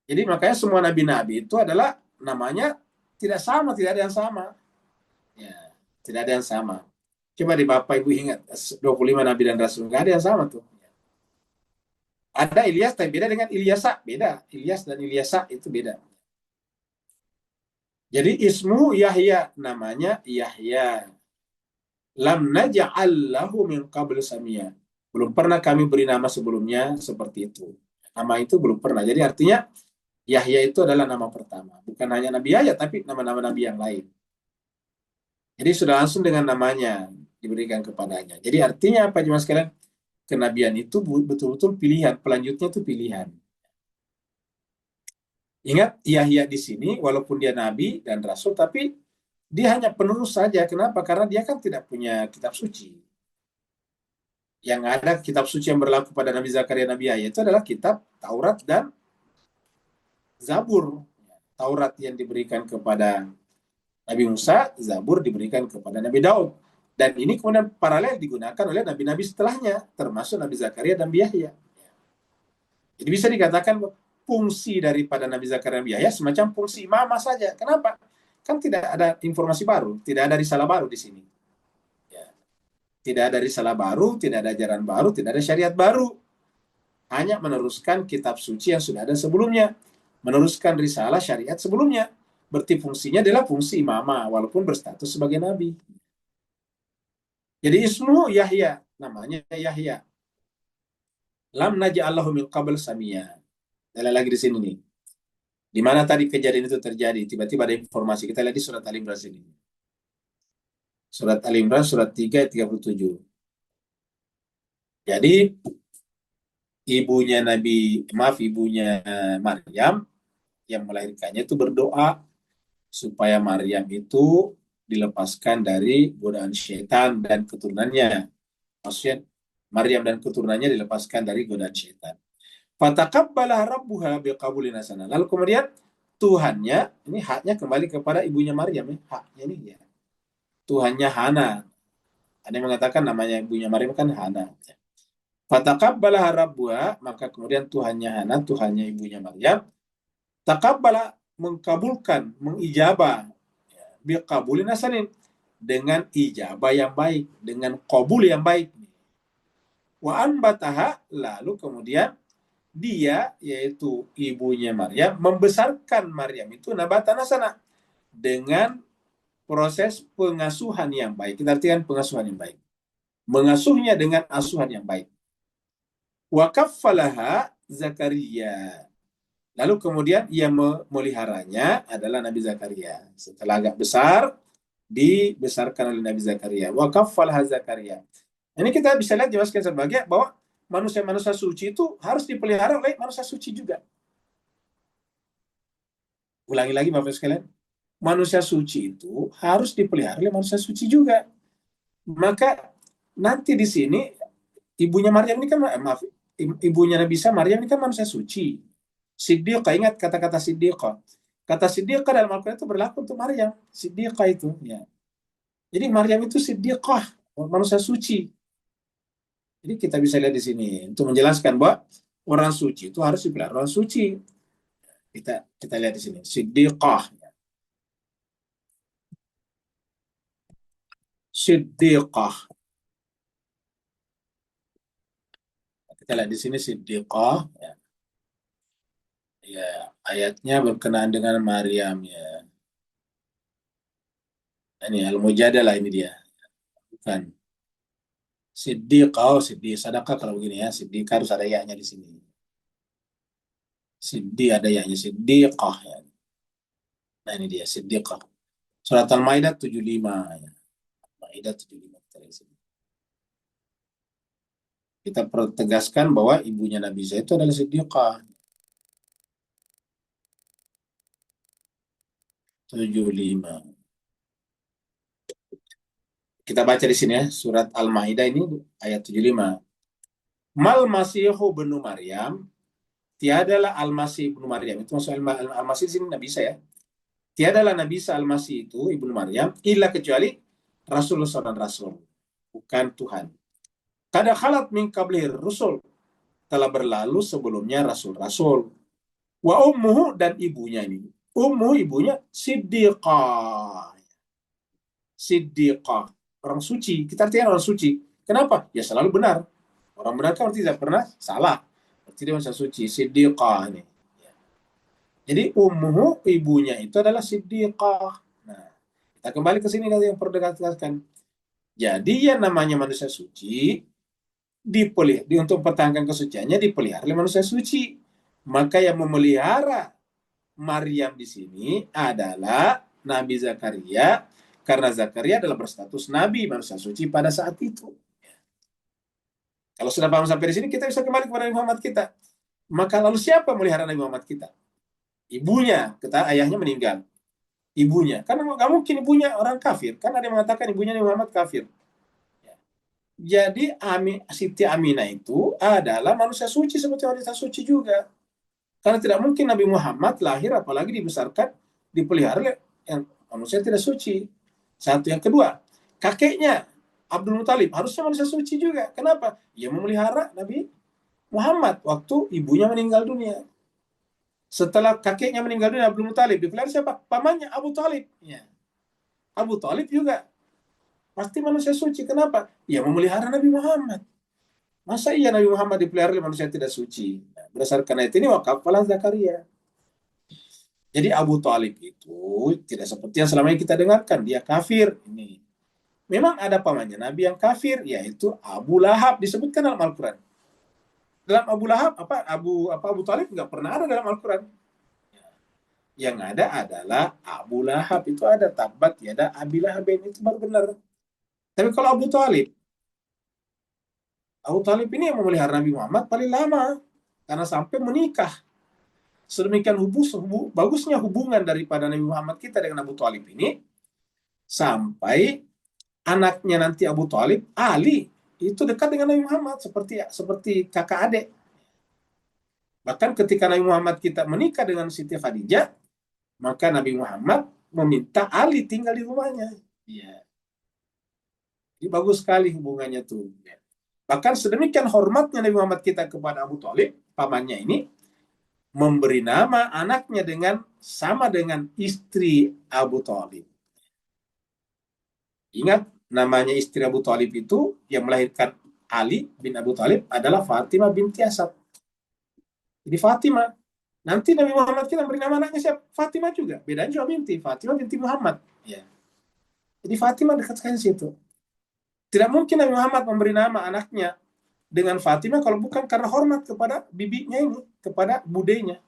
Jadi makanya semua nabi-nabi itu adalah namanya tidak sama, tidak ada yang sama. Ya, tidak ada yang sama. Coba di Bapak Ibu ingat 25 nabi dan rasul, nggak ada yang sama tuh. Ada Ilyas tapi beda dengan Ilyasa, beda. Ilyas dan Ilyasa itu beda. Jadi ismu Yahya, namanya Yahya. Lam naj'al lahu min qabl samia. Belum pernah kami beri nama sebelumnya seperti itu. Nama itu belum pernah. Jadi artinya Yahya itu adalah nama pertama. Bukan hanya Nabi Yahya, tapi nama-nama Nabi yang lain. Jadi sudah langsung dengan namanya diberikan kepadanya. Jadi artinya apa jemaah sekalian? Kenabian itu betul-betul pilihan. Pelanjutnya itu pilihan. Ingat, Yahya di sini, walaupun dia Nabi dan Rasul, tapi dia hanya penerus saja. Kenapa? Karena dia kan tidak punya kitab suci. Yang ada kitab suci yang berlaku pada Nabi Zakaria, Nabi Yahya itu adalah kitab Taurat dan Zabur. Taurat yang diberikan kepada Nabi Musa, Zabur diberikan kepada Nabi Daud. Dan ini kemudian paralel digunakan oleh nabi-nabi setelahnya, termasuk Nabi Zakaria dan Nabi Yahya. Jadi bisa dikatakan fungsi daripada Nabi Zakaria dan Nabi Yahya semacam fungsi imamah saja. Kenapa? Kan tidak ada informasi baru, tidak ada risalah baru di sini. Ya. Tidak ada risalah baru, tidak ada ajaran baru, tidak ada syariat baru. Hanya meneruskan kitab suci yang sudah ada sebelumnya. Meneruskan risalah syariat sebelumnya. Berarti fungsinya adalah fungsi imamah, walaupun berstatus sebagai nabi. Jadi ismu Yahya, namanya Yahya. Lam naj'allahu min qabl samia. Ada lagi di sini nih. Di mana tadi kejadian itu terjadi? Tiba-tiba ada informasi. Kita lihat di surat Al-Imran sini. Surat Al-Imran, surat 3, ayat 37. Jadi, ibunya Maryam, yang melahirkannya itu berdoa supaya Maryam itu dilepaskan dari godaan syaitan dan keturunannya. Maksudnya, Maryam dan keturunannya dilepaskan dari godaan syaitan. Fataqabbalah rabbuha biqabulin hasanah. Lalu kemudian Tuhannya, ini haknya kembali kepada ibunya Maryam ya. Haknya ini ya. Tuhannya Hana. Ada yang mengatakan namanya ibunya Maryam kan Hana. Fataqabbalah rabbuha, maka kemudian Tuhannya Hana, Tuhannya ibunya Maryam, taqabbala mengkabulkan, mengijabah biqabulin hasanin, dengan ijabah yang baik, dengan qabul yang baik. Wa anbataha, lalu kemudian dia, yaitu ibunya Maryam, membesarkan Maryam itu nabatan hasanah, dengan proses pengasuhan yang baik. Kita artikan pengasuhan yang baik. Mengasuhnya dengan asuhan yang baik. Wa kaffalaha Zakaria. Lalu kemudian ia memeliharanya adalah Nabi Zakaria. Setelah agak besar, dibesarkan oleh Nabi Zakaria. Wa kaffalaha Zakaria. Ini kita bisa lihat jelaskan sebagai bahwa manusia-manusia suci itu harus dipelihara oleh manusia suci juga. Ulangi lagi Bapak sekalian. Manusia suci itu harus dipelihara oleh manusia suci juga. Maka nanti di sini ibunya Maryam ini kan, ibunya Nabi Isa, Maryam ini kan manusia suci. Siddiqah, ingat kata-kata Siddiqah. Kata Siddiqah dalam Al-Quran itu berlaku untuk Maryam. Siddiqah itu. Ya. Jadi Maryam itu Siddiqah, manusia suci. Jadi kita bisa lihat di sini untuk menjelaskan bahwa orang suci itu harus dipelihara orang suci. Kita lihat di sini. Siddiqah. Siddiqah. Kita lihat di sini Siddiqah. Ya. Ya, ayatnya berkenaan dengan Maryam ya. Ini Al-Mujadalah ini dia. Bukan. Siddiqah, sadaqah kalau begini ya. Siddiqah harus ada ya-nya di sini. Ada ya-nya, Siddiqah ya. Nah ini dia Siddiqah. Surat Al-Maidah 75 ya. Maidah 75 kita perlu tegaskan bahwa ibunya Nabi Isa itu adalah Siddiqah. 75. Kita baca di sini ya, surat Al-Maidah ini ayat 75. Mal Masihu benu Maryam, tiadalah Al-Masih ibnu Maryam. Itu maksud Al-Masih di sini Nabi Isa ya. Tiadalah Nabi Isa Al-Masih itu ibnu Maryam illa kecuali Rasulullah seorang Rasul, bukan Tuhan. Kada khalat min qablih rusul. telah berlalu sebelumnya rasul-rasul. Wa ummuhu, dan ibunya ini. Ibunya Siddiqah. Siddiqah, orang suci. Kita artinya orang suci. Kenapa? Ya selalu benar. Orang benar kan tidak pernah salah. Berarti dia masa suci. Siddiqah ini. Jadi ummuhu, ibunya itu adalah Siddiqah. Nah, kita kembali ke sini yang perlu dikatakan. Jadi yang namanya manusia suci untuk mempertahankan kesuciannya dipelihara oleh manusia suci. Maka yang memelihara Maryam di sini adalah Nabi Zakaria, karena Zakaria adalah berstatus Nabi, manusia suci pada saat itu. Kalau sudah paham sampai di sini, kita bisa kembali kepada Nabi Muhammad kita. Maka lalu siapa memelihara Nabi Muhammad kita? Ibunya, ayahnya meninggal. Ibunya, karena nggak mungkin ibunya orang kafir. Kan ada yang mengatakan ibunya Nabi Muhammad kafir. Jadi Siti Aminah itu adalah manusia suci seperti wanita suci juga. Karena tidak mungkin Nabi Muhammad lahir apalagi dibesarkan, dipelihara oleh yang manusia tidak suci. Satu. Yang kedua, kakeknya Abdul Muthalib harusnya manusia suci juga. Kenapa? Ia memelihara Nabi Muhammad waktu ibunya meninggal dunia. Setelah kakeknya meninggal dunia Abdul Muthalib, dipelihara siapa? Pamannya Abu Talib. Ya. Abu Talib juga pasti manusia suci. Kenapa? Ia memelihara Nabi Muhammad. Masa iya Nabi Muhammad dipelihara oleh manusia tidak suci? Nah, berdasarkan ayat ini wakafalah Zakaria. Jadi Abu Talib itu tidak seperti yang selama ini kita dengarkan, dia kafir. Ini memang ada pamannya Nabi yang kafir, yaitu Abu Lahab, disebutkan dalam Al-Quran. Dalam Abu Lahab, Abu Talib nggak pernah ada dalam Al-Quran. Yang ada adalah Abu Lahab, itu ada tabat yada Abi Lahabin, itu baru benar. Tapi kalau Abu Talib ini yang memelihara Nabi Muhammad paling lama, karena sampai menikah. Sedemikian bagusnya hubungan daripada Nabi Muhammad kita dengan Abu Talib ini, sampai anaknya nanti Abu Talib, Ali, itu dekat dengan Nabi Muhammad seperti kakak adik. Bahkan ketika Nabi Muhammad kita menikah dengan Siti Khadijah, maka Nabi Muhammad meminta Ali tinggal di rumahnya. Ya. Jadi bagus sekali hubungannya tuh. Ya. Bahkan sedemikian hormatnya Nabi Muhammad kita kepada Abu Talib, pamannya ini, memberi nama anaknya sama dengan istri Abu Talib. Ingat, namanya istri Abu Talib itu yang melahirkan Ali bin Abu Talib adalah Fatimah binti Asad. Jadi Fatimah. Nanti Nabi Muhammad kita memberi nama anaknya siapa? Fatimah juga. Bedanya cuma binti. Fatimah binti Muhammad. Ya. Jadi Fatimah dekat sekali situ. Tidak mungkin Nabi Muhammad memberi nama anaknya dengan Fatimah kalau bukan karena hormat kepada bibinya ini, kepada budenya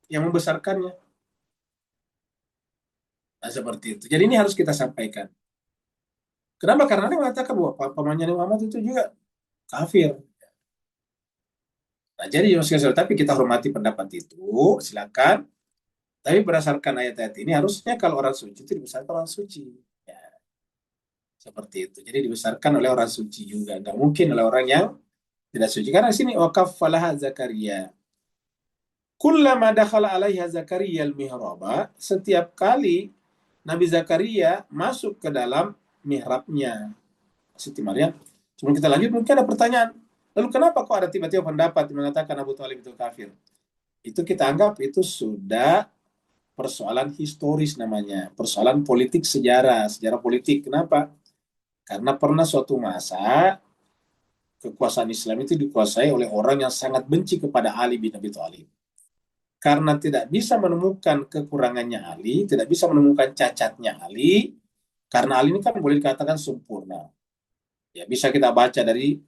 yang membesarkannya. Nah, seperti itu. Jadi ini harus kita sampaikan. Kenapa? Karena dia mengatakan bahwa pamannya Nabi Muhammad itu juga kafir. Nah, jadi tapi kita hormati pendapat itu, silakan. Tapi berdasarkan ayat-ayat ini, harusnya kalau orang suci itu dibesarkan orang suci. Ya. Seperti itu. Jadi dibesarkan oleh orang suci juga. Nggak mungkin oleh orang yang tidak suci. Karena di sini waqaffalaha Zakaria. Kullama dakhala alaiha Zakaria al-mihraba, setiap kali Nabi Zakaria masuk ke dalam mihrabnya Siti Maryam. Sebelum kita lanjut, mungkin ada pertanyaan. Lalu kenapa kok ada tiba-tiba pendapat yang mengatakan Abu Talib itu kafir? Itu kita anggap itu sudah persoalan historis namanya. Persoalan politik sejarah politik. Kenapa? Karena pernah suatu masa kekuasaan Islam itu dikuasai oleh orang yang sangat benci kepada Ali bin Abi Thalib. Karena tidak bisa menemukan kekurangannya Ali, tidak bisa menemukan cacatnya Ali, karena Ali ini kan boleh dikatakan sempurna. Ya, bisa kita baca dari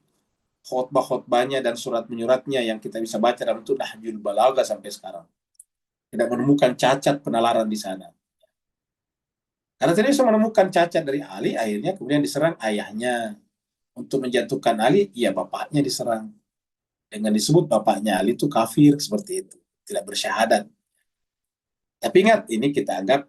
khotbah-khotbahnya dan surat menyuratnya yang kita bisa baca dalam itu Nahjul Balaghah sampai sekarang. Tidak menemukan cacat penalaran di sana. Karena tidak bisa menemukan cacat dari Ali, akhirnya kemudian diserang ayahnya. Untuk menjatuhkan Ali, ya bapaknya diserang. Dengan disebut bapaknya Ali itu kafir, seperti itu. Tidak bersyahadat. Tapi ingat, ini kita anggap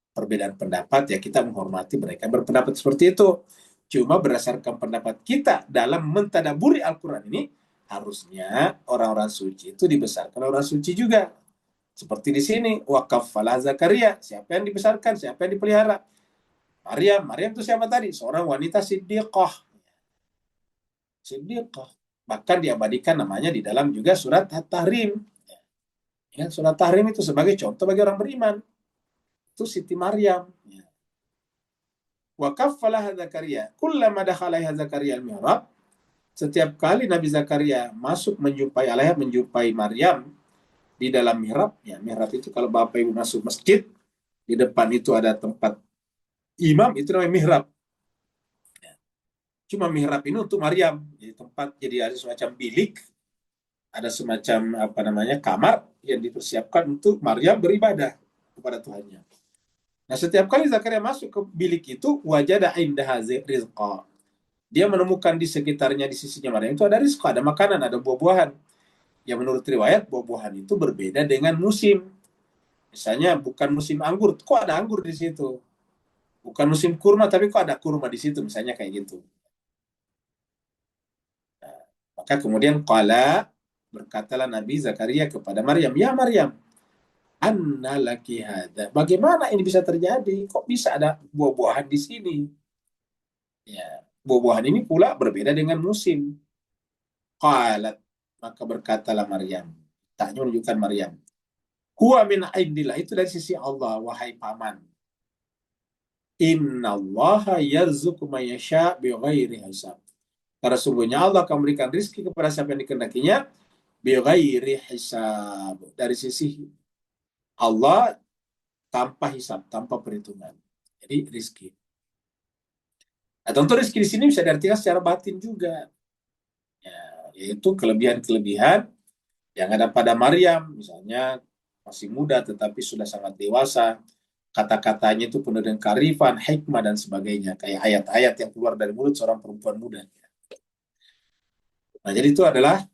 perbedaan pendapat, ya kita menghormati mereka berpendapat seperti itu. Cuma berdasarkan pendapat kita dalam mentadaburi Al-Quran ini, harusnya orang-orang suci itu dibesarkan orang suci juga. Seperti di sini, waqaffalah Zakaria, siapa yang dibesarkan, siapa yang dipelihara? Maryam itu siapa tadi? Seorang wanita siddiqah. Bahkan diabadikan namanya di dalam juga surat At-Tahrim. Ya, surat Tahrim itu sebagai contoh bagi orang beriman. Itu Siti Maryam. Ya. Wa kaffalaha Zakaria. Kullama dakhalaiha Zakaria al-mihrab. Setiap kali Nabi Zakaria masuk menjumpai Maryam di dalam mihrab. Ya, mihrab itu kalau Bapak Ibu masuk masjid, di depan itu ada tempat imam, itu namanya mihrab. Ya. Cuma mihrab ini untuk Maryam. Jadi ada semacam bilik, ada semacam apa namanya kamar yang dipersiapkan untuk Maryam beribadah kepada Tuhannya. Nah, setiap kali Zakaria masuk ke bilik itu, wajada indaha rizqa. Dia menemukan di sekitarnya, di sisinya Maryam itu ada rizqa, ada makanan, ada buah-buahan. Yang menurut riwayat, buah-buahan itu berbeda dengan musim. Misalnya bukan musim anggur, kok ada anggur di situ? Bukan musim kurma, tapi kok ada kurma di situ, misalnya kayak gitu. Nah, maka kemudian berkatalah Nabi Zakaria kepada Maryam, ya Maryam, anna laki hada. Bagaimana ini bisa terjadi? Kok bisa ada buah-buahan di sini? Ya, buah-buahan ini pula berbeda dengan musim. Qalat, maka berkatalah Maryam. Taknya menunjukkan Maryam. Huwa min indillah, itu dari sisi Allah, wahai paman. Inna allaha yarzuqu man yasha bighairi hisab. Karena sungguhnya Allah akan memberikan rizki kepada siapa yang dikehendakinya bighairi hisab. Dari sisi Allah tanpa hisab, tanpa perhitungan. Jadi rizki. Nah, tentu rizki di sini bisa diartikan secara batin juga. Ya, yaitu kelebihan-kelebihan yang ada pada Maryam, misalnya masih muda tetapi sudah sangat dewasa, kata-katanya itu penuh dengan kearifan, hikmah dan sebagainya, kayak ayat-ayat yang keluar dari mulut seorang perempuan muda. Nah, jadi itu adalah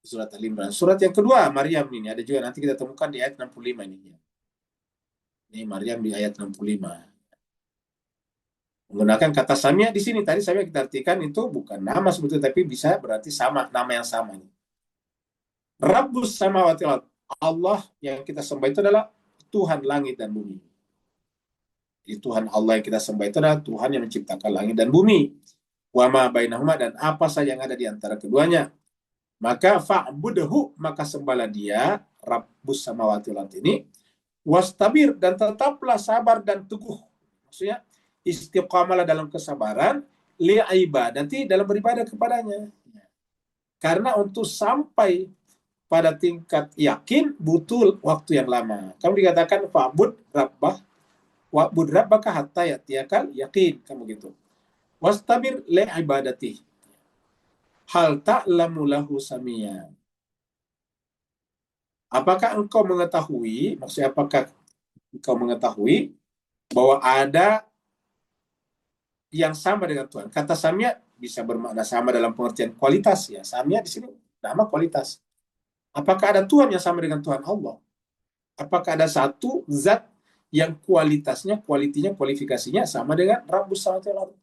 surat Al-Imran. Surat yang kedua, Maryam ini ada juga nanti kita temukan di ayat 65 ini. Ini Maryam di ayat 65. Menggunakan kata samia di sini. Tadi samia kita artikan itu bukan nama sebetulnya, tapi bisa berarti sama, nama yang sama. Rabbus samawati wal ardh. Allah yang kita sembah itu adalah Tuhan langit dan bumi. Jadi Tuhan Allah yang kita sembah itu adalah Tuhan yang menciptakan langit dan bumi. Wa ma bainahuma, dan apa saja yang ada di antara keduanya. Maka fa'budhu, maka sembahlah dia, Rabbus samawati wal ardh ini, wastabir, dan tetaplah sabar dan teguh. Maksudnya istiqamalah dalam kesabaran, li'ibadati, dalam beribadah kepadanya. Karena untuk sampai pada tingkat yakin butuh waktu yang lama. Kamu dikatakan wa'bud rabbaka hatta yatiyakal yakin, kamu gitu. Wastabir li'ibadati. Hal ta'lamu lahu samia. Apakah engkau mengetahui, maksudnya apakah engkau mengetahui bahwa ada yang sama dengan Tuhan? Kata samia bisa bermakna sama dalam pengertian kualitas, ya. Samia di sini nama kualitas. Apakah ada Tuhan yang sama dengan Tuhan Allah? Apakah ada satu zat yang kualifikasinya sama dengan Rabbus samawati wal ardh?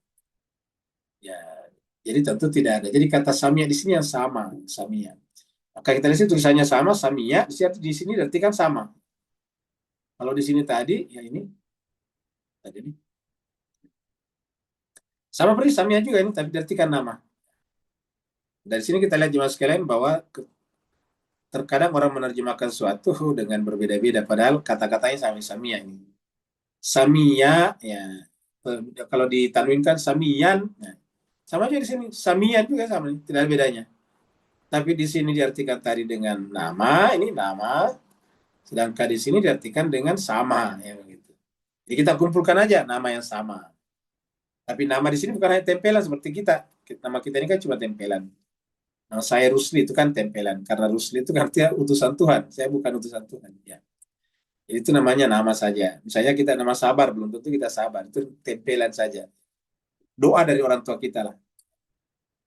Ya, jadi tentu tidak ada. Jadi kata samia di sini yang sama, samia. Maka kita lihat tulisannya sama, samia, di sini berarti kan sama. Kalau di sini tadi, ya ini tadi ini. Sama persis samia juga ini, tapi diartikan nama. Dari sini kita lihat jemaah sekalian bahwa terkadang orang menerjemahkan suatu dengan berbeda-beda, padahal kata-katanya samia ini. Samia, ya, kalau ditanwinkan samian, nah, sama aja di sini. Samian juga sama, tidak ada bedanya. Tapi di sini diartikan tadi dengan nama, ini nama, sedangkan di sini diartikan dengan sama, ya begitu. Jadi kita kumpulkan aja nama yang sama. Tapi nama di sini bukan hanya tempelan seperti kita. Nama kita ini kan cuma tempelan. Nama saya Rusli itu kan tempelan. Karena Rusli itu artinya utusan Tuhan. Saya bukan utusan Tuhan. Ya. Jadi itu namanya nama saja. Misalnya kita nama sabar, belum tentu kita sabar. Itu tempelan saja. Doa dari orang tua kita lah.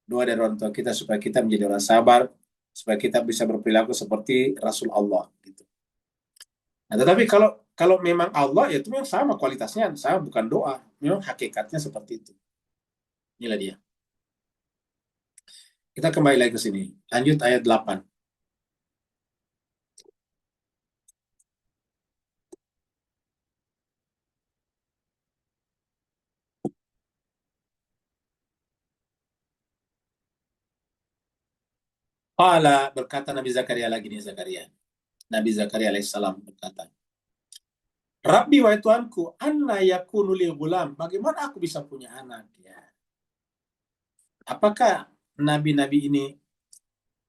Doa dari orang tua kita supaya kita menjadi orang sabar, supaya kita bisa berperilaku seperti Rasul Allah. Gitu. Nah, tetapi kalau memang Allah, ya itu memang sama kualitasnya, sama, bukan doa. Memang hakikatnya seperti itu. Inilah dia. Kita kembali lagi ke sini. Lanjut ayat 8. Qala, berkata Nabi Zakaria lagi nih, Nabi Zakaria alaihissalam berkata, Rabbi wahai Tuhanku, anna yakunu li gulam, bagaimana aku bisa punya anak ya? Apakah nabi-nabi ini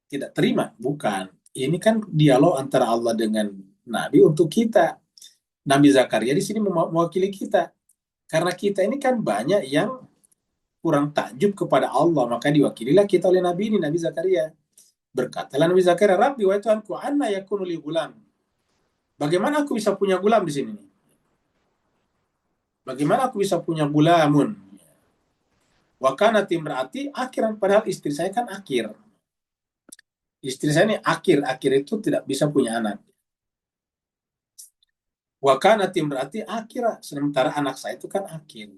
tidak terima? Bukan. Ini kan dialog antara Allah dengan nabi untuk kita. Nabi Zakaria di sini mewakili kita. Karena kita ini kan banyak yang kurang takjub kepada Allah, maka diwakililah kita oleh nabi ini, Nabi Zakaria. Berkatalah Nabi Zakaria, Rabbi wahai Tuhanku, anna yakunu li gulam. Bagaimana aku bisa punya gulam di sini? Bagaimana aku bisa punya gulamun? Wa kanat imraati akhiran, padahal istri saya kan akhir. Istri saya ini akhir itu tidak bisa punya anak. Wa kanat imraati akhira, sementara anak saya itu kan akhir.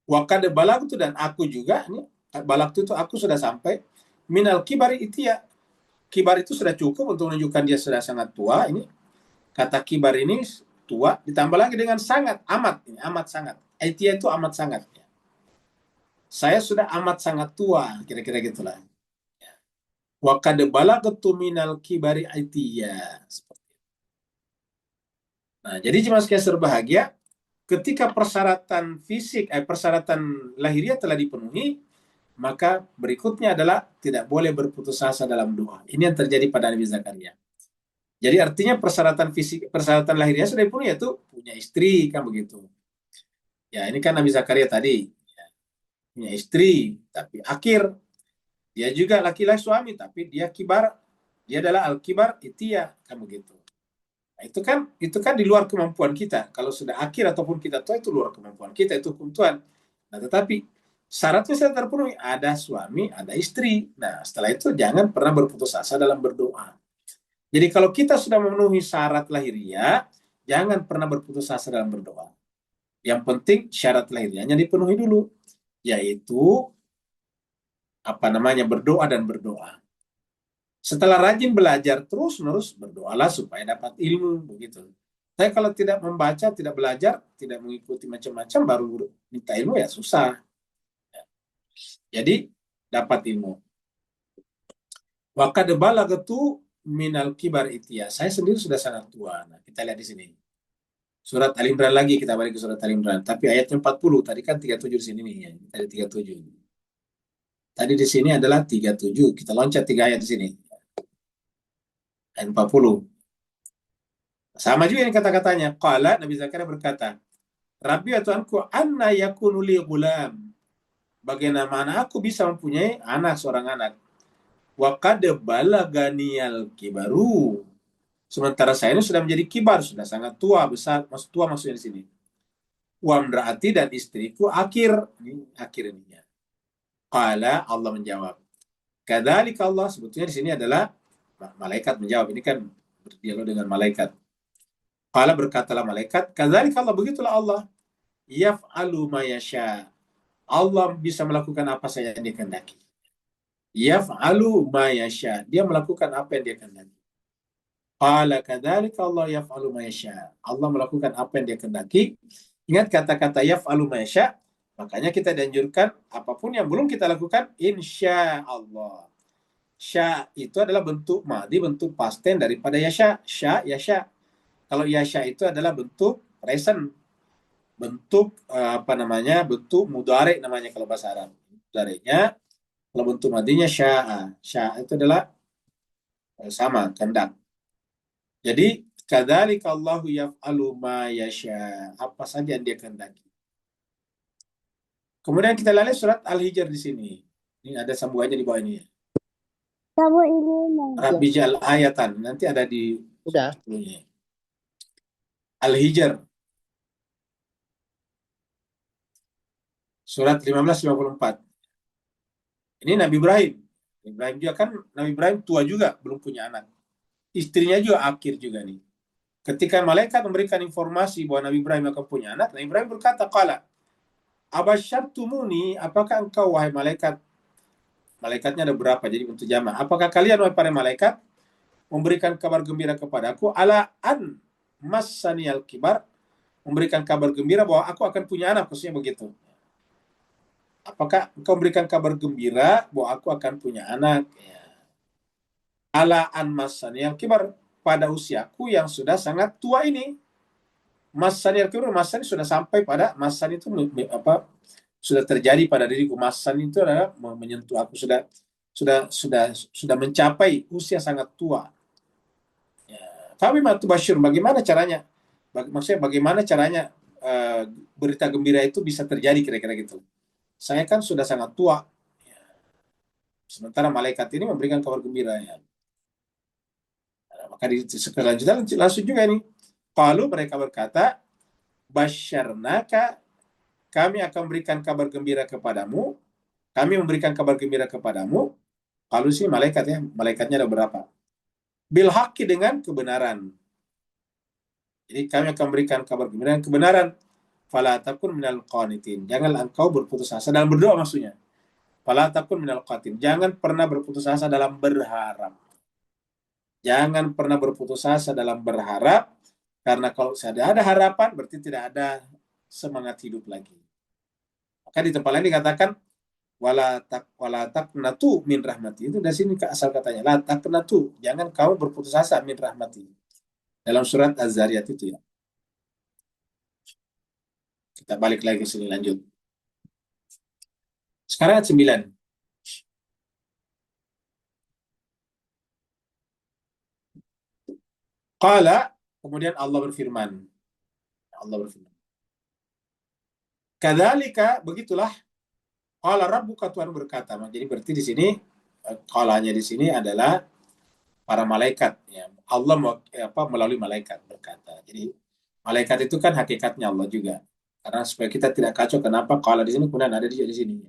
Wa kad balagtu, dan aku juga nih, balagtu itu aku sudah sampai minal kibari ya. Kibar itu sudah cukup untuk menunjukkan dia sudah sangat tua. Ini kata kibar ini tua ditambah lagi dengan sangat, amat, ini amat sangat. Itia itu amat sangat. Saya sudah amat sangat tua, kira-kira gitulah. Wa kad balagtu minal kibari itia. Nah, jadi cuma sekalian berbahagia ketika persyaratan fisik, persyaratan lahiriah telah dipenuhi, maka berikutnya adalah tidak boleh berputus asa dalam doa. Ini yang terjadi pada Nabi Zakaria. Jadi artinya persyaratan fisik, persyaratan lahiriah sudah dipenuhi, yaitu punya istri, kan begitu. Ya, ini kan Nabi Zakaria tadi, ya, punya istri, tapi akhir. Dia juga laki-laki suami, tapi dia kibar. Dia adalah al-kibar itia, kan begitu. Nah, itu kan di luar kemampuan kita. Kalau sudah akhir ataupun kita tua, itu luar kemampuan kita, itu hukum Tuhan. Nah, tetapi syaratnya sudah terpenuhi, ada suami, ada istri. Nah, setelah itu jangan pernah berputus asa dalam berdoa. Jadi kalau kita sudah memenuhi syarat lahiriah, jangan pernah berputus asa dalam berdoa. Yang penting syarat lahiriahnya dipenuhi dulu, yaitu berdoa dan berdoa. Setelah rajin belajar terus-menerus, berdoalah supaya dapat ilmu, begitu. Saya kalau tidak membaca, tidak belajar, tidak mengikuti macam-macam, baru minta ilmu ya susah. Jadi dapat ilmu. Wa qad balagtu minal kibar itia. Saya sendiri sudah sangat tua. Nah, kita lihat di sini. Surat Al Imran lagi, kita balik ke surat Al Imran. Tapi ayatnya 40, tadi kan 37 di sini nih ya. Tadi 37. Tadi di sini adalah 37. Kita loncat 3 ayat di sini. Ayat 40. Sama juga yang kata-katanya. Qala, Nabi Zakaria berkata, Rabbi ya Tuhanku, anna yakunu li gulam. Bagaimana aku bisa mempunyai anak, seorang anak. Wa qad balaganiyal kibaru. Sementara saya ini sudah menjadi kibar, sudah sangat tua, besar, tua maksudnya di sini. Wa mraati, dan istriku akhir. Ini akhir ini ya. Qala, Allah menjawab. Kadzalika Allah, sebetulnya di sini adalah malaikat menjawab. Ini kan berdialog dengan malaikat. Qala, berkatalah malaikat, kadzalika Allah, begitulah Allah. Yaf'alu ma yasha. Allah bisa melakukan apa saja yang dia kehendaki. Yaf'alu ma yasha. Dia melakukan apa yang dia kehendaki. Qala kadzalika Allah yaf'alu ma yasha. Allah melakukan apa yang dia kehendaki. Ingat kata-kata yaf'alu ma yasha. Makanya kita dianjurkan apapun yang belum kita lakukan, insya Allah. Sya itu adalah bentuk madhi, bentuk past tense daripada yasha. Sya, yasha. Kalau yasha itu adalah bentuk present, bentuk bentuk mudhari namanya kalau bahasa Arab. Mudhari'nya, kalau bentuk madhinya sya'a. Sya'a itu adalah sama, kehendak. Jadi kadzalika Allahu yaf'alu ma yasha. Apa saja yang dia kehendaki. Kemudian kita lihat surat Al-Hijr di sini. Ini ada sambungannya di bawah ini ya. Rabbi ja'al ayatan. Nanti ada di Udah. Al-Hijr. Surat 1554. Ini Nabi Ibrahim. Ibrahim juga kan, Nabi Ibrahim tua juga, belum punya anak. Istrinya juga akhir juga nih. Ketika malaikat memberikan informasi bahwa Nabi Ibrahim akan punya anak, Nabi Ibrahim berkata, qala, abasyartumuni, apakah engkau wahai malaikat? Malaikatnya ada berapa, jadi bentuk jamak. Apakah kalian wahai para malaikat memberikan kabar gembira kepadaku ala an massaniyal kibar, memberikan kabar gembira bahwa aku akan punya anak, maksudnya begitu. apakah engkau memberikan kabar gembira bahwa aku akan punya anak? Ya. Ala an masani yang kibar, pada usiaku yang sudah sangat tua ini. Masani yang kibar, masani sudah sampai pada masani itu apa? Sudah terjadi pada diriku. Masani itu adalah menyentuh aku, sudah mencapai usia sangat tua. Ya. Tapi matu basyur, bagaimana caranya? Maksudnya bagaimana caranya berita gembira itu bisa terjadi kira-kira gitu. Saya kan sudah sangat tua. Sementara malaikat ini memberikan kabar gembira. Ya. Nah, maka di selanjutnya langsung juga ini. Kalau mereka berkata, basyarnaka, kami akan memberikan kabar gembira kepadamu. Kami memberikan kabar gembira kepadamu. Kalau sih malaikat ya, malaikatnya ada berapa? Bil haqqi, dengan kebenaran. Jadi kami akan memberikan kabar gembira dengan kebenaran. Fala takun minal qanitin. Janganlah engkau berputus asa dalam berdoa maksudnya. Fala takun minal qanitin. Jangan pernah berputus asa dalam berharap. Jangan pernah berputus asa dalam berharap, karena kalau sudah ada harapan berarti tidak ada semangat hidup lagi. Maka di tempat lain dikatakan wala taqnatu min rahmati. Itu dari sini asal katanya. La taqnatu, jangan kau berputus asa min rahmati. Dalam surat Az-Zariyat itu ya. Kita balik lagi ke sini, lanjut. Sekarang ayat 9. Qala, kemudian Allah berfirman. Kadzalika, begitulah. Qala rabbuka, Tuhan berkata. Jadi berarti di sini qalanya di sini adalah para malaikat ya. Allah melalui malaikat berkata. Jadi malaikat itu kan hakikatnya Allah juga. Karena supaya kita tidak kacau kenapa qala di sini kemudian ada di sini.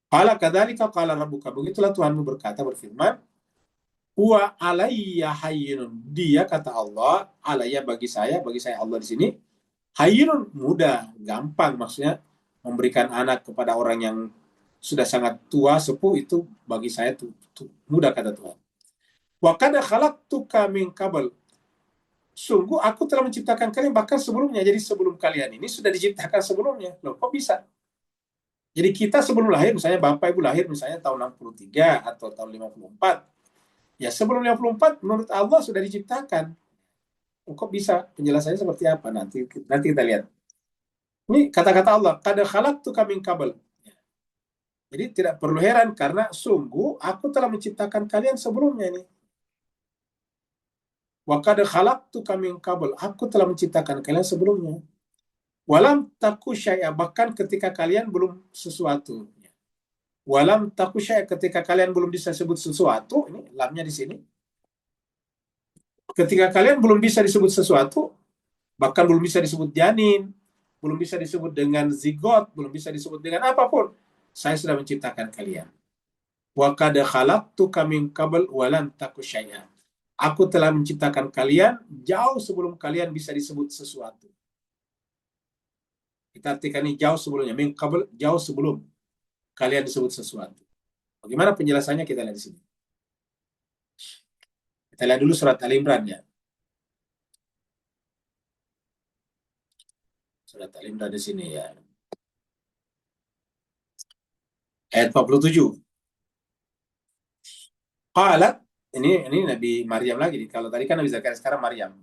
Qala kadzalika qala rabbuka, begitulah Tuhanmu berkata, berfirman, huwa alayya hayyinun. Dia, kata Allah, alayya, bagi saya Allah di sini, hayyinun, mudah, gampang, maksudnya memberikan anak kepada orang yang sudah sangat tua, sepuh, itu bagi saya tuh mudah, kata Tuhan. Wa qad khalaqtuka min qabl. Sungguh aku telah menciptakan kalian bahkan sebelumnya. Jadi sebelum kalian ini sudah diciptakan sebelumnya. Loh, kok bisa? Jadi kita sebelum lahir, misalnya Bapak Ibu lahir misalnya tahun 63 atau tahun 54. Ya sebelum 54 menurut Allah sudah diciptakan. Kok bisa? Penjelasannya seperti apa? Nanti kita lihat. Ini kata-kata Allah, qad khalaqtuka min qabl. Jadi tidak perlu heran karena sungguh aku telah menciptakan kalian sebelumnya ini. Wa qad khalaqtuka min qabl. Aku telah menciptakan kalian sebelumnya. Walam taku syai'a, bahkan ketika kalian belum sesuatu. Walam taku syai'a, ketika kalian belum bisa sebut sesuatu, ini lamnya di sini. Ketika kalian belum bisa disebut sesuatu, bahkan belum bisa disebut janin, belum bisa disebut dengan zigot, belum bisa disebut dengan apapun, saya sudah menciptakan kalian. Wa qad khalaqtuka min qabl walam taku syai'a. Aku telah menciptakan kalian jauh sebelum kalian bisa disebut sesuatu. Kita artikan ini jauh sebelumnya, min qabl, jauh sebelum kalian disebut sesuatu. Bagaimana penjelasannya kita lihat di sini. Kita lihat dulu surat Al-Imran ya. Surat Al-Imran di sini ya. Ayat 47. Qalat, ini Nabi Maryam lagi. Kalau tadi kan Nabi Zakaria, sekarang Maryam.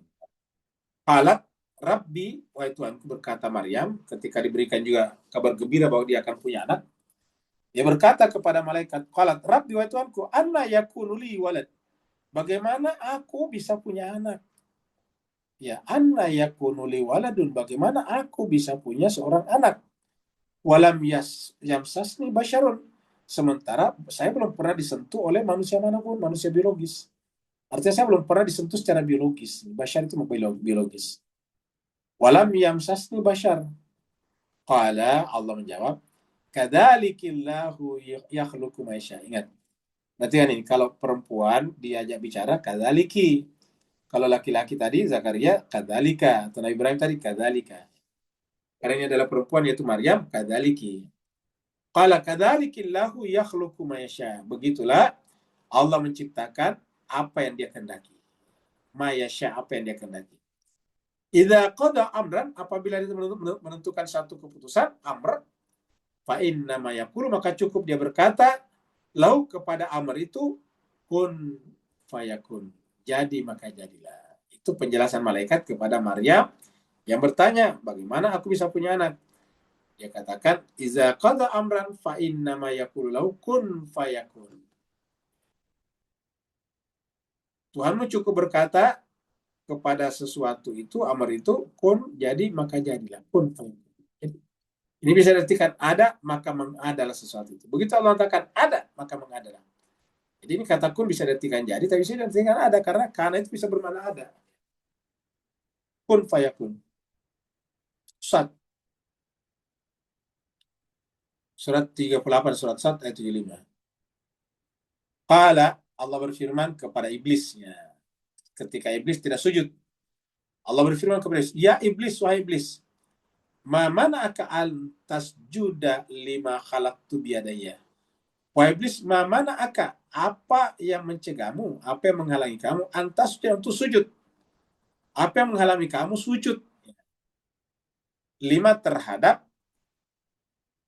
Qalat, Rabbi, wahai Tuhanku, berkata Maryam, ketika diberikan juga kabar gembira bahwa dia akan punya anak, dia berkata kepada malaikat, Qalat, Rabbi, wahai Tuhanku, anna yakunu li walad. Bagaimana aku bisa punya anak? Ya, anna yakunu li waladun, bagaimana aku bisa punya seorang anak? Walam yamsasni basyarun. Sementara saya belum pernah disentuh oleh manusia manapun, manusia biologis. Artinya saya belum pernah disentuh secara biologis. Basyar itu biologis. Walam yamsasni basyar. Qala, Allah menjawab, kadzalikillahu yakhluqu ma yasha. Ingat. Berarti kan ini kalau perempuan diajak bicara kadzaliki. Kalau laki-laki tadi Zakaria kadzalika, atau Nabi Ibrahim tadi kadzalika. Karena ini adalah perempuan yaitu Maryam, kadzaliki. Qala kadzalikillahu yakhluqu ma yasha. Begitulah Allah menciptakan apa yang dia kehendaki. Ma yasha, apa yang dia kehendaki. Idza qada amran, apabila dia menentukan satu keputusan, amr, fa innama yaqulu, maka cukup dia berkata lau kepada amr itu, kun fayakun, jadi maka jadilah. Itu penjelasan malaikat kepada Maryam yang bertanya, bagaimana aku bisa punya anak? Dia katakan, iza qada amran fa innama yaqulu lau kun fayakun. Tuhanmu cukup berkata kepada sesuatu itu, amr itu, kun, jadi maka jadilah. Kun fayakun. Ini bisa diartikan ada, maka mengadalah sesuatu itu. Begitu Allah katakan ada, maka mengadalah. Jadi ini kata kun bisa diartikan jadi, tapi bisa diartikan ada, karena itu bisa bermakna ada. Kun fayakun. Surat 38, surat 1, ayat 75. Qala, Allah berfirman kepada iblisnya. Ketika iblis tidak sujud, Allah berfirman kepada iblis, ya iblis, wahai iblis, ma mana'aka an tasjuda lima khalaqtu biyadaya. Wahai iblis, ma mana'aka, apa yang mencegahmu, apa yang menghalangi kamu, antas untuk sujud. Apa yang menghalangi kamu sujud? Lima terhadap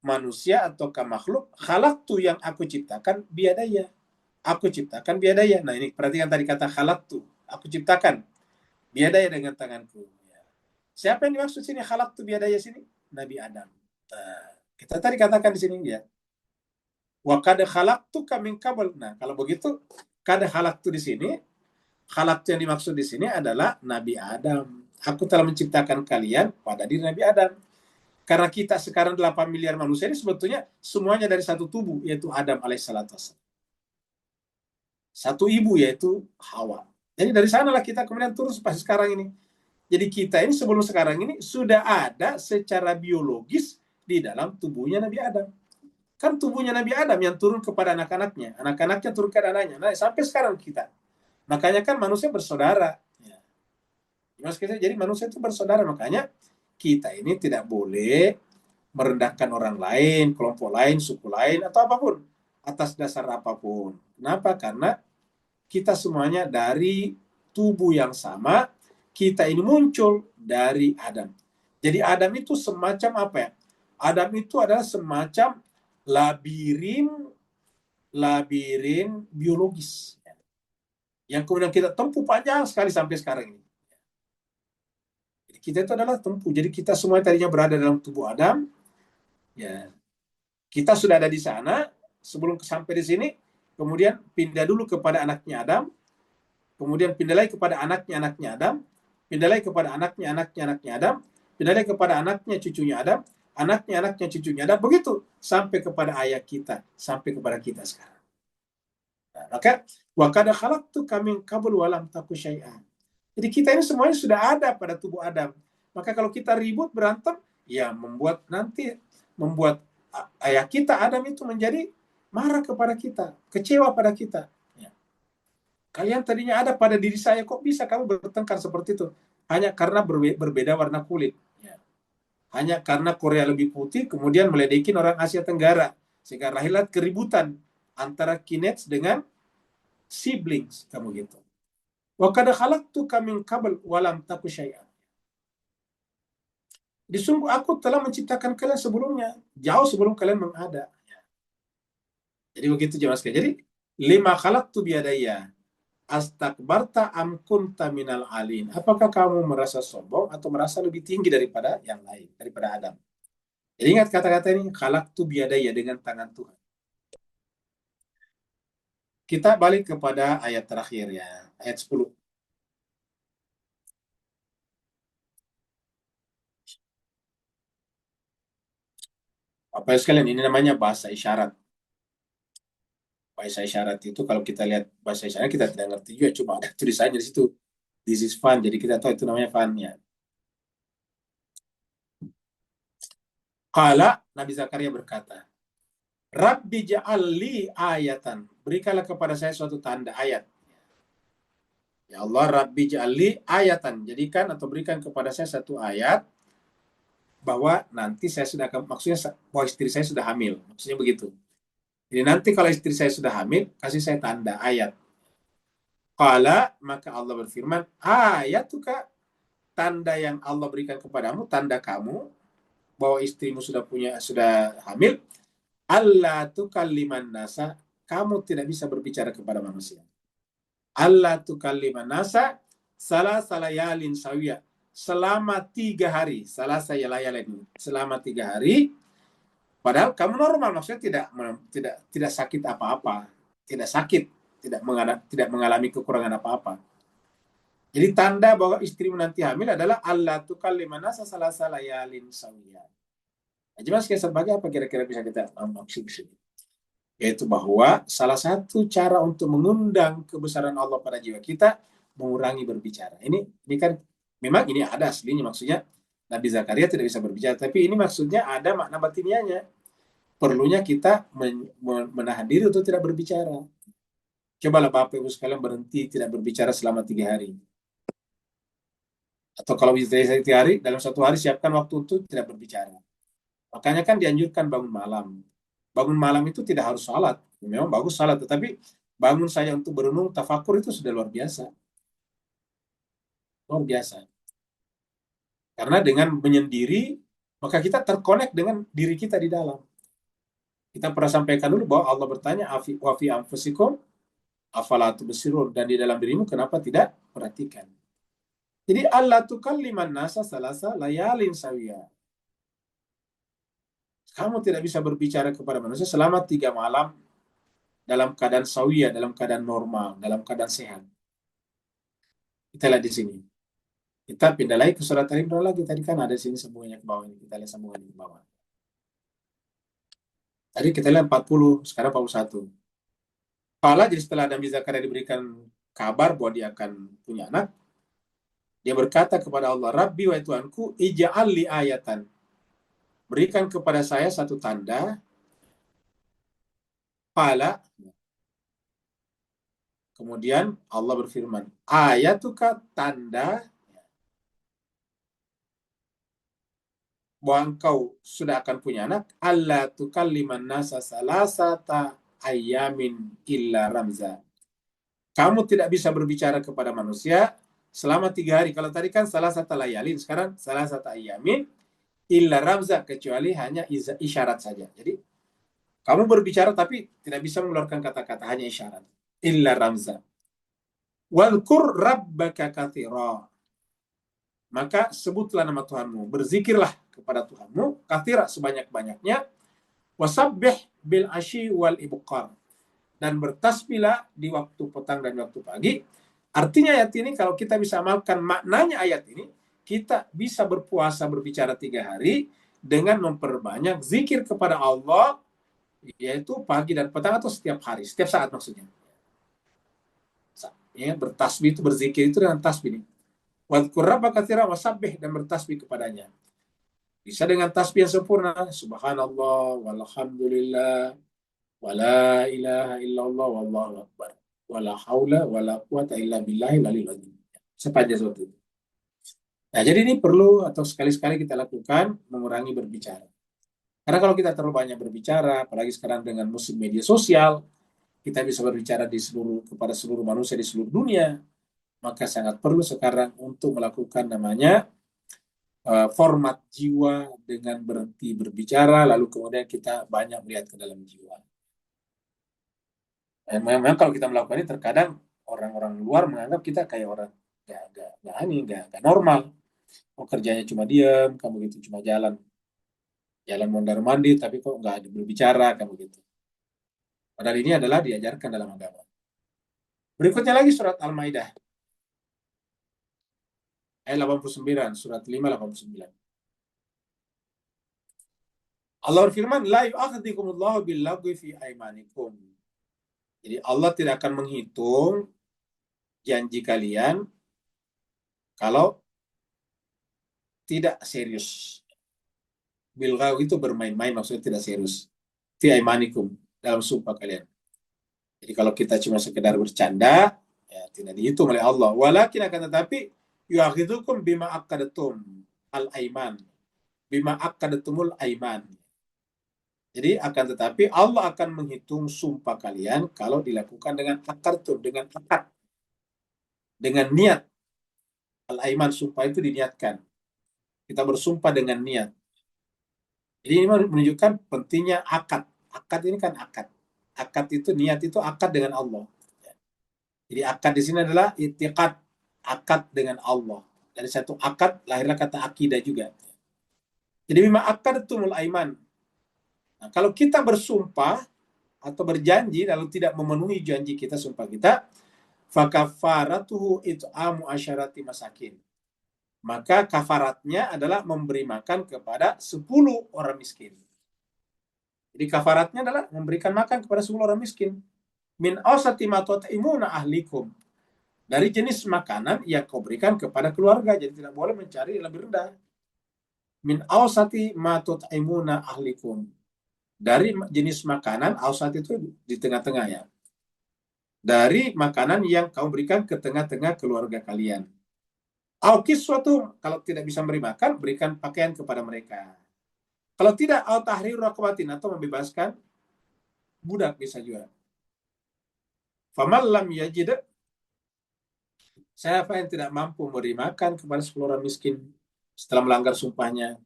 manusia atau makhluk, khalaqtu yang aku ciptakan biyadaya. Aku ciptakan biadaya. Nah ini perhatikan tadi kata khalaqtu, aku ciptakan biadaya dengan tanganku. Siapa yang dimaksud sini khalaqtu biadaya sini? Nabi Adam. Nah, kita tadi katakan di sini ya. Wa qad khalaqtuka min qabl. Nah, kalau begitu qad khalaqtu di sini, khalaqtu yang dimaksud di sini adalah Nabi Adam. Aku telah menciptakan kalian pada diri Nabi Adam. Karena kita sekarang 8 miliar manusia ini sebetulnya semuanya dari satu tubuh, yaitu Adam alaihissalatu wassalam. Satu ibu, yaitu Hawa. Jadi dari sanalah kita kemudian turun sampai sekarang ini. Jadi kita ini sebelum sekarang ini sudah ada secara biologis di dalam tubuhnya Nabi Adam. Kan tubuhnya Nabi Adam yang turun kepada anak-anaknya. Anak-anaknya turun ke anaknya. Nah, sampai sekarang kita. Makanya kan manusia bersaudara. Ya. Jadi manusia itu bersaudara. Makanya kita ini tidak boleh merendahkan orang lain, kelompok lain, suku lain, atau apapun. Atas dasar apapun. Kenapa? Karena kita semuanya dari tubuh yang sama, kita ini muncul dari Adam. Jadi Adam itu semacam apa ya? Adam itu adalah semacam labirin biologis. Yang kemudian kita tempuh panjang sekali sampai sekarang ini. Jadi kita itu adalah tempuh. Jadi kita semua tadinya berada dalam tubuh Adam. Ya, kita sudah ada di sana sebelum sampai di sini. Kemudian pindah dulu kepada anaknya Adam. Kemudian pindah lagi kepada anaknya Adam, pindah lagi kepada anaknya Adam, pindah lagi kepada anaknya cucunya Adam, anaknya cucunya Adam, begitu sampai kepada ayah kita, sampai kepada kita sekarang. Nah, maka wa qad khalaqtuka min qabl wa lam taku syai'an. Jadi kita ini semuanya sudah ada pada tubuh Adam. Maka kalau kita ribut berantem, ya membuat ayah kita Adam itu menjadi marah kepada kita, kecewa pada kita. Kalian tadinya ada pada diri saya, kok bisa kamu bertengkar seperti itu? Hanya karena berbeda warna kulit. Ya. Hanya karena Korea lebih putih, kemudian meledekin orang Asia Tenggara. Sehingga lahirlah keributan antara kinets dengan siblings. Kamu gitu. Wa qad khalaqtuka min qabl wa lam taku syai'an. Disungguh aku telah menciptakan kalian sebelumnya, jauh sebelum kalian mengada. Jadi begitu jemaah sekalian. Jadi lima khalaqtu biyadaya. Astakbarta am kunta minal alin. Apakah kamu merasa sombong atau merasa lebih tinggi daripada yang lain, daripada Adam? Jadi ingat kata-kata ini, khalaqtu biyadaya, dengan tangan Tuhan. Kita balik kepada ayat terakhir ya, ayat 10. Apa sekalian, ini namanya bahasa isyarat. Bahasa isyarat itu kalau kita lihat bahasa isyarat kita tidak ngerti juga, cuma ada tulisannya di situ. This is fun, jadi kita tahu itu namanya fun ya. Qala, Nabi Zakaria berkata, Rabbi ja'alli ayatan, berikanlah kepada saya suatu tanda ayat. Ya Allah, Rabbi ja'alli ayatan, jadikan atau berikan kepada saya satu ayat bahwa nanti saya sudah akan, maksudnya bahwa istri saya sudah hamil, maksudnya begitu. Jadi nanti kalau istri saya sudah hamil, kasih saya tanda ayat. Qala, maka Allah berfirman, ayatuka, tanda yang Allah berikan kepadamu, tanda kamu, bahwa istrimu sudah hamil, Allah tukalliman nasa, kamu tidak bisa berbicara kepada manusia. Allah tukalliman nasa salah layalin sawiyah, selama 3 hari, selama 3 hari, padahal kamu normal, maksudnya tidak sakit apa-apa, tidak sakit, tidak mengalami kekurangan apa-apa. Jadi tanda bahwa istrimu nanti hamil adalah Allah tukalliman nasa salah layalin sawiyah. Nah, jelas sebagai apa kira-kira bisa kita maksud di sini? Yaitu bahwa salah satu cara untuk mengundang kebesaran Allah pada jiwa kita, mengurangi berbicara. Ini kan memang ini ada aslinya, maksudnya Nabi Zakaria tidak bisa berbicara, tapi ini maksudnya ada makna batinianya. Perlunya kita menahan diri untuk tidak berbicara. Cobalah Bapak Ibu sekalian berhenti tidak berbicara selama 3 hari. Atau kalau bisa 3 hari, dalam 1 hari siapkan waktu untuk tidak berbicara. Makanya kan dianjurkan bangun malam. Bangun malam itu tidak harus salat. Memang bagus salat, tetapi bangun saya untuk berenung, tafakur itu sudah luar biasa. Luar biasa. Karena dengan menyendiri, maka kita terkonek dengan diri kita di dalam. Kita pernah sampaikan dulu bahwa Allah bertanya, wa fi anfusikum afala tubsirun, dan di dalam dirimu kenapa tidak perhatikan. Jadi Allah tukalliman nasa salasa layalin sawiyah. Kamu tidak bisa berbicara kepada manusia selama 3 malam dalam keadaan sawiyah, dalam keadaan normal, dalam keadaan sehat. Kita lihat di sini. Kita pindah lagi ke surat Al-Imran lagi. Tadi kan ada di sini semuanya ke bawah ini. Kita lihat semuanya ke bawah. Tadi kita lihat 40, sekarang 41. Jadi setelah Nabi Zakaria diberikan kabar bahwa dia akan punya anak, dia berkata kepada Allah, Rabbi wa Tuhanku, ija'al li ayatan. Berikan kepada saya satu tanda. Kemudian Allah berfirman, ayatuka, tanda bahwa engkau sudah akan punya anak, Allah tukalliman nasa salasata ayyamin illa ramza. Kamu tidak bisa berbicara kepada manusia selama 3 hari. Kalau tadi kan salasata layalin, sekarang salasata ayyamin illa ramza, kecuali hanya isyarat saja. Jadi kamu berbicara tapi tidak bisa mengeluarkan kata-kata, hanya isyarat. Illa ramza. Wadhkur rabbaka katsira. Maka sebutlah nama Tuhanmu, berzikirlah kepada Tuhanmu, katsira, sebanyak-banyaknya, wasabbih bil asyi wal ibqar, dan bertasbihlah di waktu petang dan waktu pagi. Artinya ayat ini kalau kita bisa amalkan maknanya ayat ini, kita bisa berpuasa berbicara 3 hari dengan memperbanyak zikir kepada Allah, yaitu pagi dan petang atau setiap hari, setiap saat maksudnya. Ya, bertasbih itu, berzikir itu dengan tasbih. Wadhkur rabbaka katsiran wasabbih, dan bertasbih kepadanya. Bisa dengan tasbih yang sempurna, subhanallah walhamdulillah wala ilaha illallah wallahu akbar wala haula wala quwata illa billahil aliyil azim. Sepanjang seperti itu. Nah, jadi ini perlu atau sekali-sekali kita lakukan, mengurangi berbicara. Karena kalau kita terlalu banyak berbicara, apalagi sekarang dengan musim media sosial, kita bisa berbicara kepada seluruh manusia di seluruh dunia, maka sangat perlu sekarang untuk melakukan namanya format jiwa dengan berhenti berbicara, lalu kemudian kita banyak melihat ke dalam jiwa. Memang kalau kita melakukan ini, terkadang orang-orang luar menganggap kita kayak orang nggak normal. Oh, kerjanya cuma diam, kamu gitu, cuma jalan mondar mandir, tapi kok nggak berbicara, kamu gitu. Padahal ini adalah diajarkan dalam agama. Berikutnya lagi surat Al-Maidah. Ayat 89, surat 5:89. Allah berfirman, la yu'akhidhukumullahu bil-lagwi fi aymanikum. Jadi Allah tidak akan menghitung janji kalian kalau tidak serius. Bil-lagwi itu bermain-main, maksudnya tidak serius. Fi aymanikum, dalam sumpah kalian. Jadi kalau kita cuma sekedar bercanda, ya tidak dihitung oleh Allah. Walakin akan tetapi yu'akhidhukum bima aqadatum al-aiman. Bima aqadatumul aiman. Jadi akan tetapi Allah akan menghitung sumpah kalian kalau dilakukan dengan aqadtum, dengan akad, dengan niat. Al-aiman, sumpah itu diniatkan. Kita bersumpah dengan niat. Jadi ini menunjukkan pentingnya akad. Akad ini kan akad. Akad itu niat itu akad dengan Allah. Jadi akad di sini adalah i'tiqad, akad dengan Allah. Dari satu akad lahirlah kata akidah juga. Jadi memang akad itu mulaiman. Nah, kalau kita bersumpah atau berjanji lalu tidak memenuhi janji kita, sumpah kita, fakafaratuhu it'amu asyarati masakin. Maka kafaratnya adalah memberi makan kepada 10 orang miskin. Jadi kafaratnya adalah memberikan makan kepada 10 orang miskin. Min awsati ma tut'imuna ahlikum. Dari jenis makanan yang kau berikan kepada keluarga. Jadi tidak boleh mencari yang lebih rendah. Min awsati ma tut'imuna ahlikum. Dari jenis makanan, awsat itu di tengah-tengah ya. Dari makanan yang kau berikan ke tengah-tengah keluarga kalian. Aukis suatu, kalau tidak bisa memberi makan, berikan pakaian kepada mereka. Kalau tidak, au tahriru raqabatin, atau membebaskan budak bisa juga. Faman lam yajid, siapa yang tidak mampu memberi makan kepada 10 orang miskin setelah melanggar sumpahnya,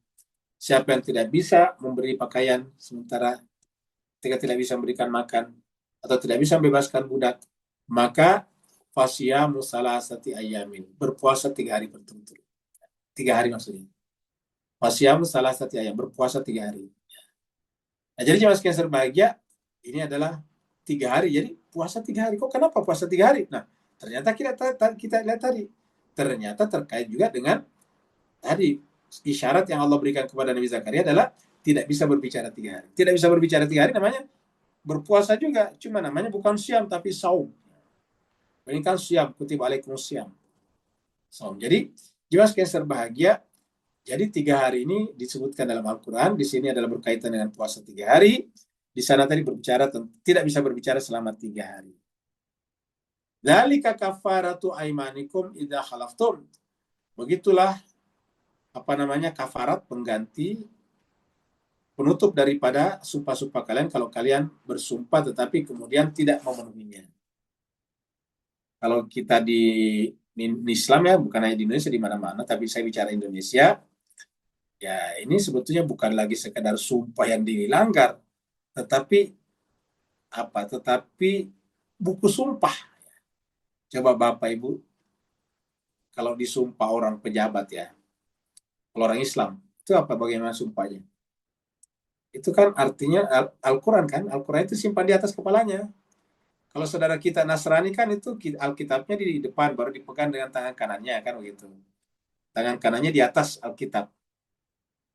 siapa yang tidak bisa memberi pakaian sementara tidak bisa memberikan makan atau tidak bisa membebaskan budak, maka fasyamu salasati ayamin, berpuasa 3 hari berturut-turut. 3 hari maksudnya. Fasyamu salasati ayam, berpuasa 3 hari. Nah, jadi jemaah sekalian berbahagia, ini adalah 3 hari. Jadi puasa 3 hari. Kok kenapa puasa 3 hari? Nah, ternyata kita lihat tadi. Ternyata terkait juga dengan tadi isyarat yang Allah berikan kepada Nabi Zakaria adalah tidak bisa berbicara 3 hari. Tidak bisa berbicara 3 hari namanya berpuasa juga. Cuma namanya bukan siam tapi saum. Ini kan siam, kutiba alaikum siam. Saum. Jadi jemaah sekalian berbahagia, jadi 3 hari ini disebutkan dalam Al-Quran. Di sini adalah berkaitan dengan puasa 3 hari. Di sana tadi berbicara tidak bisa berbicara selama 3 hari. Dzalika kafaratu aimanikum idza khalaftum. Begitulah kafarat pengganti penutup daripada sumpah-sumpah kalian kalau kalian bersumpah tetapi kemudian tidak memenuhinya. Kalau kita di Islam ya, bukan hanya di Indonesia, di mana-mana, tapi saya bicara Indonesia, ya ini sebetulnya bukan lagi sekadar sumpah yang dilanggar, tetapi buku sumpah. Coba Bapak Ibu, kalau disumpah orang pejabat ya, kalau orang Islam, itu bagaimana sumpahnya? Itu kan artinya Al-Quran kan, Al-Quran itu simpan di atas kepalanya. Kalau saudara kita Nasrani kan itu Alkitabnya di depan, baru dipegang dengan tangan kanannya kan begitu. Tangan kanannya di atas Alkitab.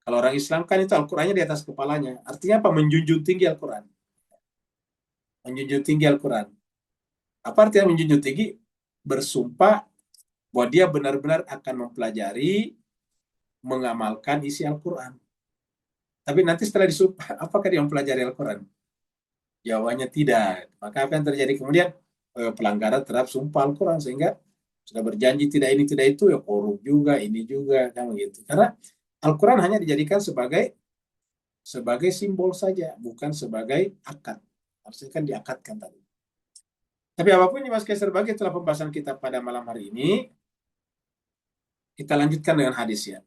Kalau orang Islam kan itu Al-Qurannya di atas kepalanya. Artinya apa? Menjunjung tinggi Al-Quran. Menjunjung tinggi Al-Quran. Apa artinya menjunjung tinggi? Bersumpah bahwa dia benar-benar akan mempelajari, mengamalkan isi Al-Quran. Tapi nanti setelah disumpah, apakah dia mempelajari Al-Quran? Jawabannya tidak. Maka apa yang terjadi kemudian? Pelanggaran terhadap sumpah Al-Quran, sehingga sudah berjanji tidak ini tidak itu, ya korup juga, ini juga, kan begitu. Karena Al-Quran hanya dijadikan sebagai simbol saja, bukan sebagai akad. Harusnya kan diakadkan tadi. Tapi apapun ini Mas Kaiser, bagi setelah pembahasan kita pada malam hari ini, kita lanjutkan dengan hadis ya.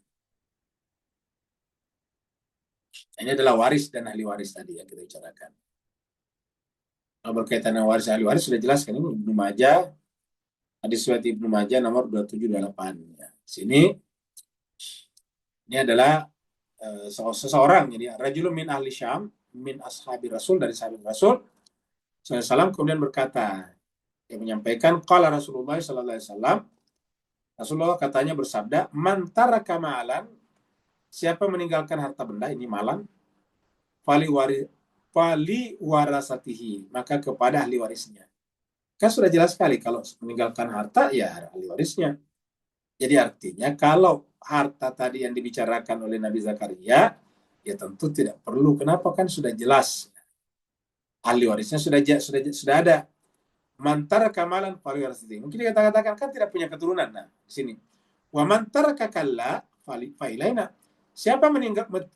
Ini adalah waris dan ahli waris tadi yang kita bicarakan. Kalau berkaitan dengan waris ahli waris sudah jelas kan, ini Ibnu Majah, hadis riwayat Ibnu Majah nomor 2728 ya. Sini ini adalah seseorang, jadi rajulun min ahli Syam, min ashabi Rasul, dari sahabat Rasul SAW, kemudian berkata, yang menyampaikan qala Rasulullah sallallahu alaihi wasallam, Rasulullah katanya bersabda, man taraka ma'alan, siapa meninggalkan harta benda, ini malan, fali warasatihi, maka kepada ahli warisnya. Kan sudah jelas sekali, kalau meninggalkan harta, ya ahli warisnya. Jadi artinya, kalau harta tadi yang dibicarakan oleh Nabi Zakaria, ya tentu tidak perlu. Kenapa? Kan sudah jelas. Ahli warisnya sudah ada. Mantara kamalan fali warasatihi. Mungkin kita katakan kan tidak punya keturunan. Nah, di sini. Wa mantara kakalla failaina. Siapa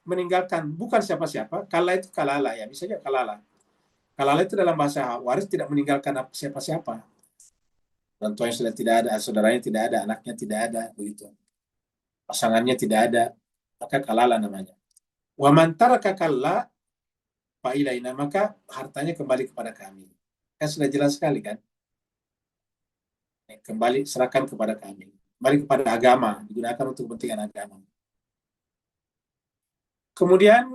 meninggalkan bukan siapa-siapa, kalla itu kalala ya, bisa aja kalala. Kalala itu dalam bahasa waris tidak meninggalkan siapa-siapa. Orang tuanya sudah tidak ada, saudaranya tidak ada, anaknya tidak ada, begitu. Pasangannya tidak ada, maka kalala namanya. Wa man taraka kalla fa ilaina, maka hartanya kembali kepada kami. Kan sudah jelas sekali kan? Kembali serahkan kepada kami. Kembali kepada agama, digunakan untuk kepentingan agama. Kemudian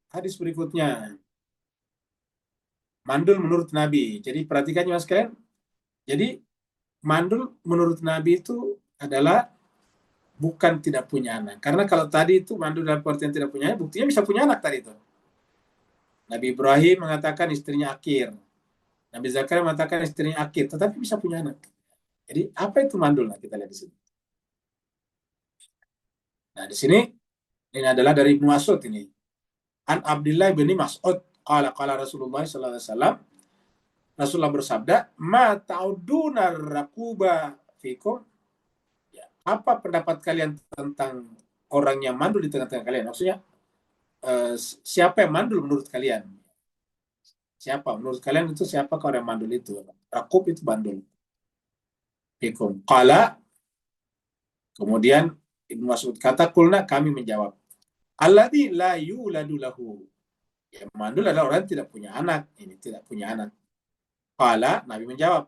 hadis berikutnya, mandul menurut Nabi. Jadi perhatikan Mas kalian. Jadi mandul menurut Nabi itu adalah bukan tidak punya anak. Karena kalau tadi itu mandul dalam artian tidak punya anak, buktinya bisa punya anak tadi itu. Nabi Ibrahim mengatakan istrinya Akir. Nabi Zakaria mengatakan istrinya Akir, tetapi bisa punya anak. Jadi apa itu mandul? Nah, kita lihat di sini. Nah, di sini ini adalah dari Ibnu Mas'ud ini. An Abdullah bin Mas'ud qala Rasulullah sallallahu alaihi wasallam, Rasulullah bersabda, "Ma ta'uduna rakuba fikum?" Ya, apa pendapat kalian tentang orang yang mandul di tengah-tengah kalian? Maksudnya siapa yang mandul menurut kalian? Siapa menurut kalian itu siapa orang yang mandul itu? Rakub itu mandul. Fikum. Qala, kemudian Ibnu Mas'ud kata, kulna, kami menjawab, alladzi la yuladu lahu. Ya, mandul adalah orang yang tidak punya anak. Ini tidak punya anak. Qala, Nabi menjawab,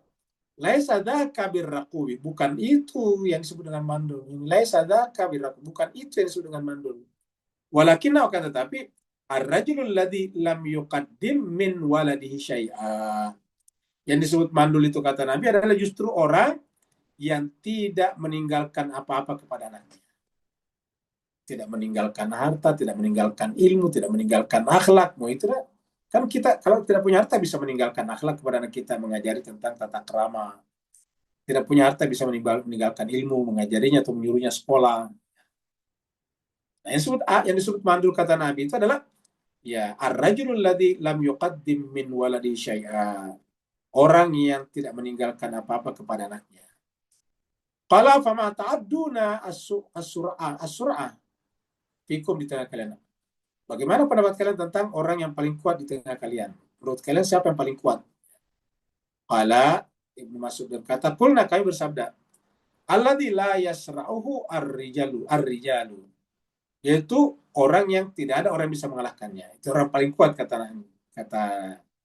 laisa dzaka birraqubi, bukan itu yang disebut dengan mandul. Laisa dzaka birraqubi, bukan itu yang disebut dengan mandul. Walakin akan tetapi ar-rajulul ladzi lam yuqaddim min waladihi syai'a. Yang disebut mandul itu kata Nabi adalah justru orang yang tidak meninggalkan apa-apa kepada anaknya. Tidak meninggalkan harta, tidak meninggalkan ilmu, tidak meninggalkan akhlak. Mau itu kan kita kalau tidak punya harta bisa meninggalkan akhlak kepada anak kita, mengajari tentang tata krama. Tidak punya harta bisa meninggalkan ilmu, mengajarinya atau menyuruhnya sekolah. Nah, yang disebut mandul kata Nabi itu adalah ya ar-rajulul ladzi lam yuqaddim min waladi syai'a. Orang yang tidak meninggalkan apa-apa kepada anaknya. Qala fama ta'adduna as-sur'ah fikum di tengah kalian. Bagaimana pendapat kalian tentang orang yang paling kuat di tengah kalian? Menurut kalian siapa yang paling kuat? Qala, Ibnu Mas'ud berkata, kulna, kami bersabda, alladzi la yasra'uhu ar-rijalu. Yaitu orang yang tidak ada orang yang bisa mengalahkannya. Itu orang paling kuat kata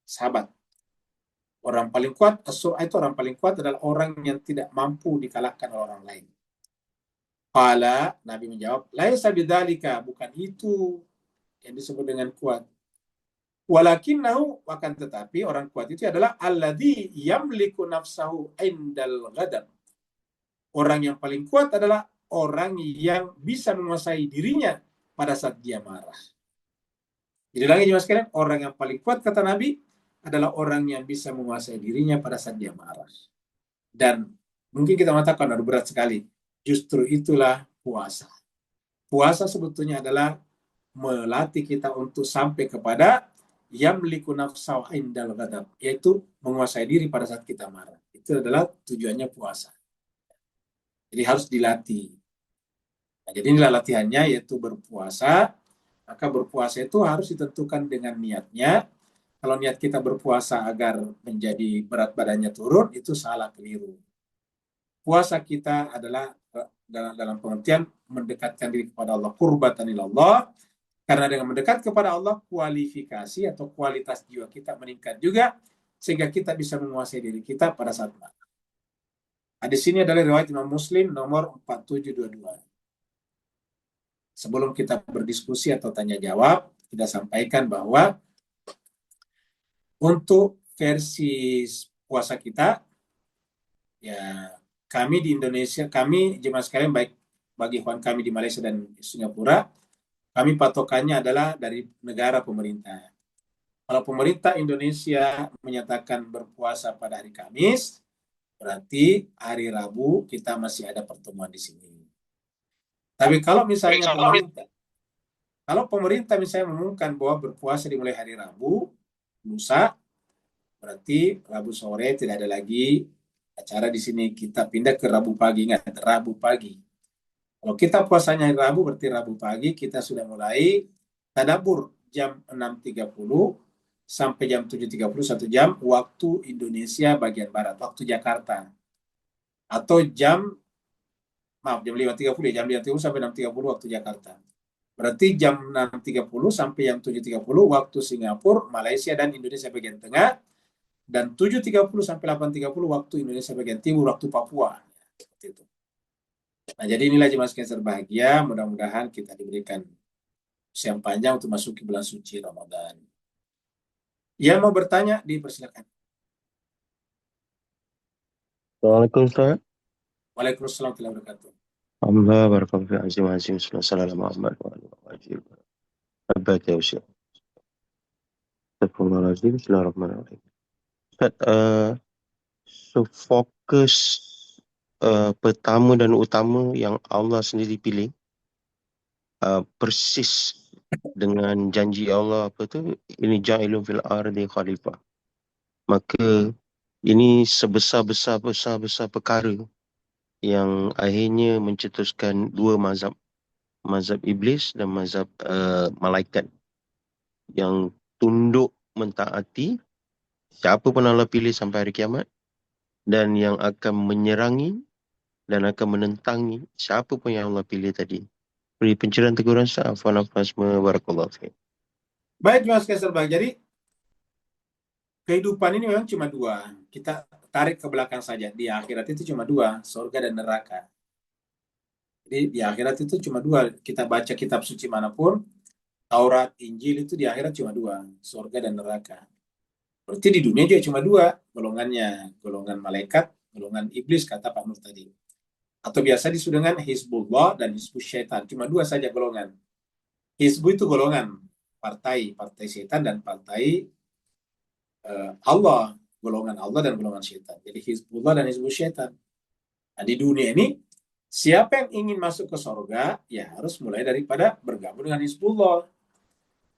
sahabat. Orang paling kuat, as-sur'ah itu orang paling kuat adalah orang yang tidak mampu dikalahkan oleh orang lain. Qala, Nabi menjawab, laisa bidzalika, bukan itu yang disebut dengan kuat. Walakinnahu, akan tetapi orang kuat itu adalah alladzi yamliku nafsahu indal ghadab. Orang yang paling kuat adalah orang yang bisa menguasai dirinya pada saat dia marah. Jadi lagi mas sekalian, orang yang paling kuat kata Nabi adalah orang yang bisa menguasai dirinya pada saat dia marah. Dan mungkin kita mengatakan ada berat sekali. Justru itulah puasa. Puasa sebetulnya adalah melatih kita untuk sampai kepada yamliku nafsahu indal ghadab, yaitu menguasai diri pada saat kita marah. Itu adalah tujuannya puasa. Jadi harus dilatih. Nah, jadi inilah latihannya, yaitu berpuasa. Maka berpuasa itu harus ditentukan dengan niatnya. Kalau niat kita berpuasa agar menjadi berat badannya turun, itu salah, keliru. Puasa kita adalah dalam pengertian mendekatkan diri kepada Allah, qurbatan ilallah. Karena dengan mendekat kepada Allah, kualifikasi atau kualitas jiwa kita meningkat juga, sehingga kita bisa menguasai diri kita pada saat marah. Hadis ini adalah riwayat Imam Muslim nomor 4722. Sebelum kita berdiskusi atau tanya jawab, kita sampaikan bahwa untuk versi puasa kita, ya kami di Indonesia, kami jemaah sekalian, baik bagi ikhwan kami di Malaysia dan Singapura, kami patokannya adalah dari negara pemerintah. Kalau pemerintah Indonesia menyatakan berpuasa pada hari Kamis, berarti hari Rabu kita masih ada pertemuan di sini. Tapi kalau misalnya pemerintah misalnya mengumumkan bahwa berpuasa dimulai hari Rabu, lusa, berarti Rabu sore tidak ada lagi acara di sini. Kita pindah ke Rabu pagi. Ingat, Rabu pagi. Kalau kita puasanya hari Rabu, berarti Rabu pagi kita sudah mulai tadabbur jam 6.30 sampai jam 7.30, 1 jam waktu Indonesia bagian Barat, waktu Jakarta. Atau jam 5.30 sampai 6.30 waktu Jakarta. Berarti jam 6.30 sampai jam 7.30 waktu Singapura, Malaysia, dan Indonesia bagian tengah. Dan 7.30 sampai 8.30 waktu Indonesia bagian timur, waktu Papua. Seperti itu. Nah, jadi inilah jemaah sekalian berbahagia. Mudah-mudahan kita diberikan usia yang panjang untuk masuk ke bulan suci Ramadan. Yang mau bertanya, dipersilakan. Assalamualaikum Ustaz. Waalaikumsalam warahmatullahi wabarakatuh. Alhamdulillah, barakallahu fi azim, sallallahu Muhammad wa alihi wa sahbihi. Abad ya Ustaz. Astagfirullahaladzim, bismillahirrahmanirrahim. Ustaz, so fokus pertama dan utama yang Allah sendiri pilih, persis dengan janji Allah apa tu, ini ja'ilun fil ardi khalifah. Maka ini sebesar perkara yang akhirnya mencetuskan dua mazhab iblis dan mazhab malaikat yang tunduk mentaati siapa pun Allah pilih sampai hari kiamat, dan yang akan menyerangi dan akan menentangi siapa pun yang Allah pilih tadi. Beri pencerahan teguran Ustaz. Afwan barakallahu fiik. Baik, Mas Kaisar Bang. Jadi kehidupan ini memang cuma dua. Kita tarik ke belakang saja. Di akhirat itu cuma dua, surga dan neraka. Jadi di akhirat itu cuma dua. Kita baca kitab suci manapun, Taurat, Injil itu di akhirat cuma dua, surga dan neraka. Berarti di dunia juga cuma dua golongannya, golongan malaikat, golongan iblis, kata Pak Nur tadi. Atau biasa disebut dengan Hizbullah dan Hizbus Syaitan. Cuma dua saja golongan. Hizbu itu golongan partai setan dan partai Allah, golongan Allah dan golongan syaitan. Jadi Hizbullah dan Hizbus Syaitan. Nah, di dunia ini siapa yang ingin masuk ke surga, ya harus mulai daripada bergabung dengan Hizbullah